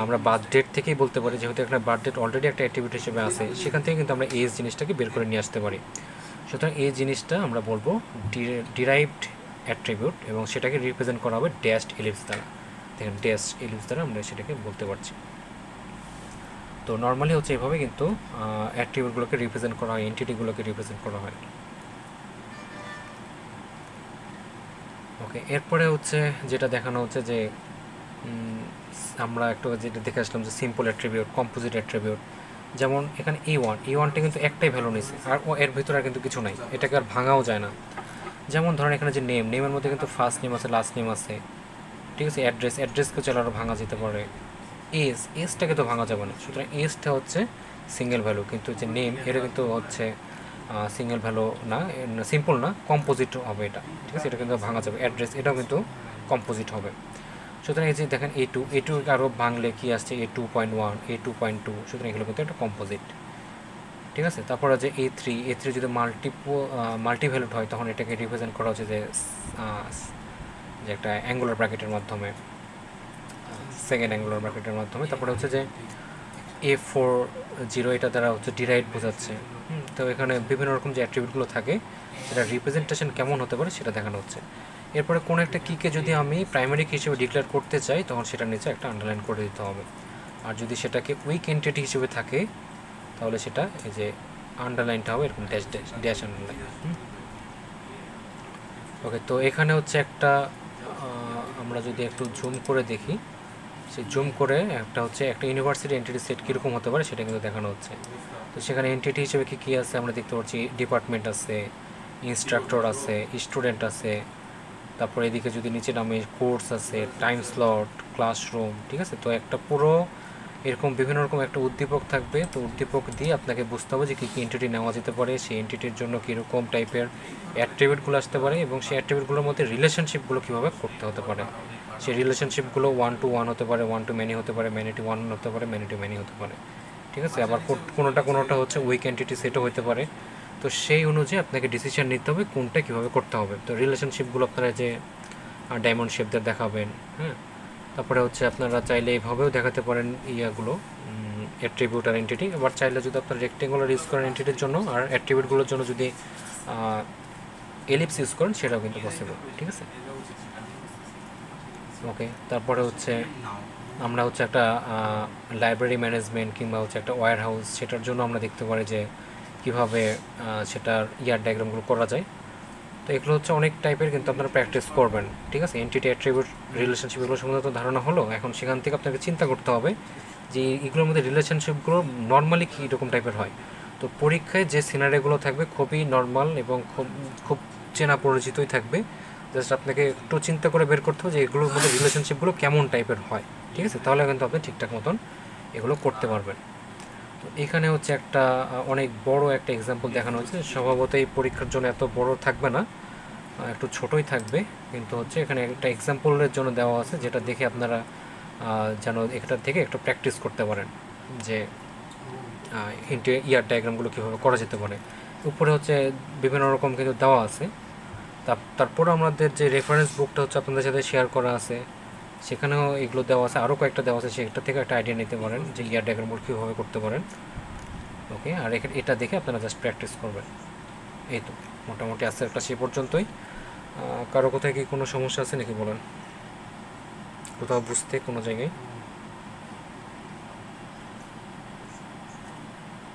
আমরা বার্থ ডেট থেকেই বলতে পারি, যেহেতু একটা বার্থ ডেট অলরেডি একটা অ্যাট্রিবিউট হিসেবে আছে, সেখান থেকে কিন্তু আমরা এজ জিনিসটাকে বের করে নিয়ে আসতে পারি। সুতরাং এই জিনিসটা আমরা বলবো ডিরাইভড অ্যাট্রিবিউট, এবং সেটাকে রিপ্রেজেন্ট করা হবে ড্যাশড এলিপস দ্বারা। দেখেন ড্যাশড এলিপস দ্বারা আমরা সেটাকে বলতে পারছি। তো নর্মালি হচ্ছে এইভাবে কিন্তু অ্যাট্রিবিউটগুলোকে রিপ্রেজেন্ট করা হয়, এন্টিটিগুলোকে রিপ্রেজেন্ট করা হয়। ওকে, এরপরে হচ্ছে যেটা দেখানো হচ্ছে যে আমরা একটু যেটা দেখে আসলাম যে সিম্পল অ্যাট্রিবিউট, কম্পোজিট অ্যাট্রিবিউট। যেমন এখানে E1টা কিন্তু একটাই ভ্যালু নিছে, আর এর ভিতরে আর কিন্তু কিছু নাই, এটাকে আর ভাঙাও যায় না। যেমন ধরেন এখানে যে নেমের মধ্যে কিন্তু ফার্স্ট নেম আছে, লাস্ট নেম আছে, ঠিক আছে। অ্যাড্রেসকে চলে আরও ভাঙা যেতে পারে। এজটাকে তো ভাঙা যাবে না, সুতরাং এজটা হচ্ছে সিঙ্গেল ভ্যালু, কিন্তু যে নেম এটা কিন্তু হচ্ছে সিঙ্গেল ভ্যালু না, সিম্পল না, কম্পোজিট হবে এটা, ঠিক আছে। এটা কিন্তু ভাঙা যাবে। অ্যাড্রেস এটাও কিন্তু কম্পোজিট হবে। সুতরাং এই যে দেখেন এ টু আরও ভাঙলে কী আসছে, A2.1, A2.2, সুতরাং এগুলো কিন্তু একটা কম্পোজিট, ঠিক আছে। তারপরে যে A3 যদি মাল্টি ভ্যালুড হয় তখন এটাকে রিপ্রেজেন্ট করা হচ্ছে যে একটা অ্যাঙ্গুলার ব্র্যাকেটের মাধ্যমে, সেকেন্ড অ্যাঙ্গুলার ব্র্যাকেটের মাধ্যমে। তারপরে হচ্ছে যে A40 এটা দ্বারা হচ্ছে ডিরাইভড বোঝাচ্ছে। তো এখানে বিভিন্ন রকম যে অ্যাট্রিবিউটগুলো থাকে সেটা রিপ্রেজেন্টেশন কেমন হতে পারে সেটা দেখানো হচ্ছে। এরপরে কোনো একটা কিকে যদি আমি প্রাইমারি কি হিসেবে ডিক্লেয়ার করতে চাই তখন সেটার নিচে একটা আন্ডারলাইন করে দিতে হবে, আর যদি সেটাকে উইক এন্টিটি হিসেবে থাকে তাহলে সেটা এই যে আন্ডারলাইনটা হবে এরকম ড্যাশ আন্ডারলাইন। ওকে, তো এখানে হচ্ছে একটা আমরা যদি একটু জুম করে দেখি, সেই জুম করে একটা হচ্ছে একটা ইউনিভার্সিটি এন্টিটি সেট কীরকম হতে পারে সেটা কিন্তু দেখানো হচ্ছে। তো সেখানে এন্টিটি হিসেবে কী আছে আমরা দেখতে পাচ্ছি, ডিপার্টমেন্ট আছে, ইনস্ট্রাক্টর আছে, স্টুডেন্ট আছে, তারপরে এদিকে যদি নিচে নামে কোর্স আছে, টাইম স্লট, ক্লাসরুম, ঠিক আছে। তো একটা পুরো এরকম বিভিন্ন রকম একটা উদ্দীপক থাকবে, তো উদ্দীপক দিয়ে আপনাকে বুঝতে হবে যে কী কী এন্টিটি নেওয়া যেতে পারে, সেই এন্টিটির জন্য কীরকম টাইপের অ্যাট্রিবিউটগুলো আসতে পারে, এবং সেই অ্যাট্রিবিউটগুলোর মধ্যে রিলেশনশিপগুলো কীভাবে করতে হতে পারে। সেই রিলেশনশিপগুলো 1-to-1 হতে পারে, 1-to-many হতে পারে, many-to-1 হতে পারে, many-to-many হতে পারে, ঠিক আছে। আবার কোনোটা হচ্ছে উইক এন্টিটি সেটও হতে পারে। তো সেই অনুযায়ী আপনাকে ডিসিশন নিতে হবে কোনটা কীভাবে করতে হবে। তো রিলেশনশিপগুলো আপনারা যে ডায়মন্ড শেপ দিয়ে দেখাবেন, হ্যাঁ। তারপরে হচ্ছে আপনারা চাইলে এইভাবেও দেখাতে পারেন ইয়াগুলো, অ্যাট্রিবিউট আর এন্টিটি। আবার চাইলে যদি আপনার রেক্টেঙ্গুলার ইউজ করেন এন্টিটির জন্য, আর অ্যাট্রিবিউটগুলোর জন্য যদি এলিপস ইউজ করেন সেটাও কিন্তু পসিবল, ঠিক আছে। ওকে, তারপরে হচ্ছে আমরা হচ্ছে একটা লাইব্রেরি ম্যানেজমেন্ট কিংবা হচ্ছে একটা ওয়্যার হাউস, সেটার জন্য আমরা দেখতে পারি যে কীভাবে সেটার ইয়ার ডায়াগ্রামগুলো করা যায়। তো এগুলো হচ্ছে অনেক টাইপের, কিন্তু আপনারা প্র্যাকটিস করবেন, ঠিক আছে। এন্টিটি, অ্যাট্রিবিউট, রিলেশনশিপ এগুলো সম্বন্ধে তো ধারণা হলো। এখন সেখান থেকে আপনাকে চিন্তা করতে হবে যে এগুলোর মধ্যে রিলেশনশিপগুলো নর্মালি কী রকম টাইপের হয়। তো পরীক্ষায় যে সিনারিগুলো থাকবে খুবই নর্মাল এবং খুব চেনা পরিচিতই থাকবে। জাস্ট আপনাকে একটু চিন্তা করে বের করতে হবে যে এগুলোর মধ্যে রিলেশনশিপগুলো কেমন টাইপের হয়, ঠিক আছে। তাহলে কিন্তু আপনি ঠিকঠাক মতন এগুলো করতে পারবেন। তো এখানে হচ্ছে একটা অনেক বড় একটা এক্সাম্পল দেখানো হচ্ছে। স্বভাবত এই পরীক্ষার জন্য এত বড় থাকবে না, একটু ছোটোই থাকবে, কিন্তু হচ্ছে এখানে একটা এক্সাম্পলের জন্য দেওয়া আছে, যেটা দেখে আপনারা যেন এটার থেকে একটু প্র্যাকটিস করতে পারেন যে ইয়ার ডায়াগ্রামগুলো কীভাবে করা যেতে পারে। উপরে হচ্ছে বিভিন্ন রকম কিন্তু দেওয়া আছে। তারপর আমাদের যে রেফারেন্স বুকটা হচ্ছে আপনাদের সাথে শেয়ার করা আছে, সেখানেও এগুলো দেওয়া আছে, আরও কয়েকটা দেওয়া আছে, সেটা থেকে একটা আইডিয়া নিতে পারেন যে ইয়ার ডায়াগ্রামগুলো কীভাবে করতে পারেন। ওকে, আর এটা দেখে আপনারা জাস্ট প্র্যাকটিস করবেন। এই তো মোটামুটি আজকে একটা সে পর্যন্তই। কারো কোথায় কি কোনো সমস্যা আছে নাকি বলেন, কোথাও বুঝতে কোনো জায়গায়?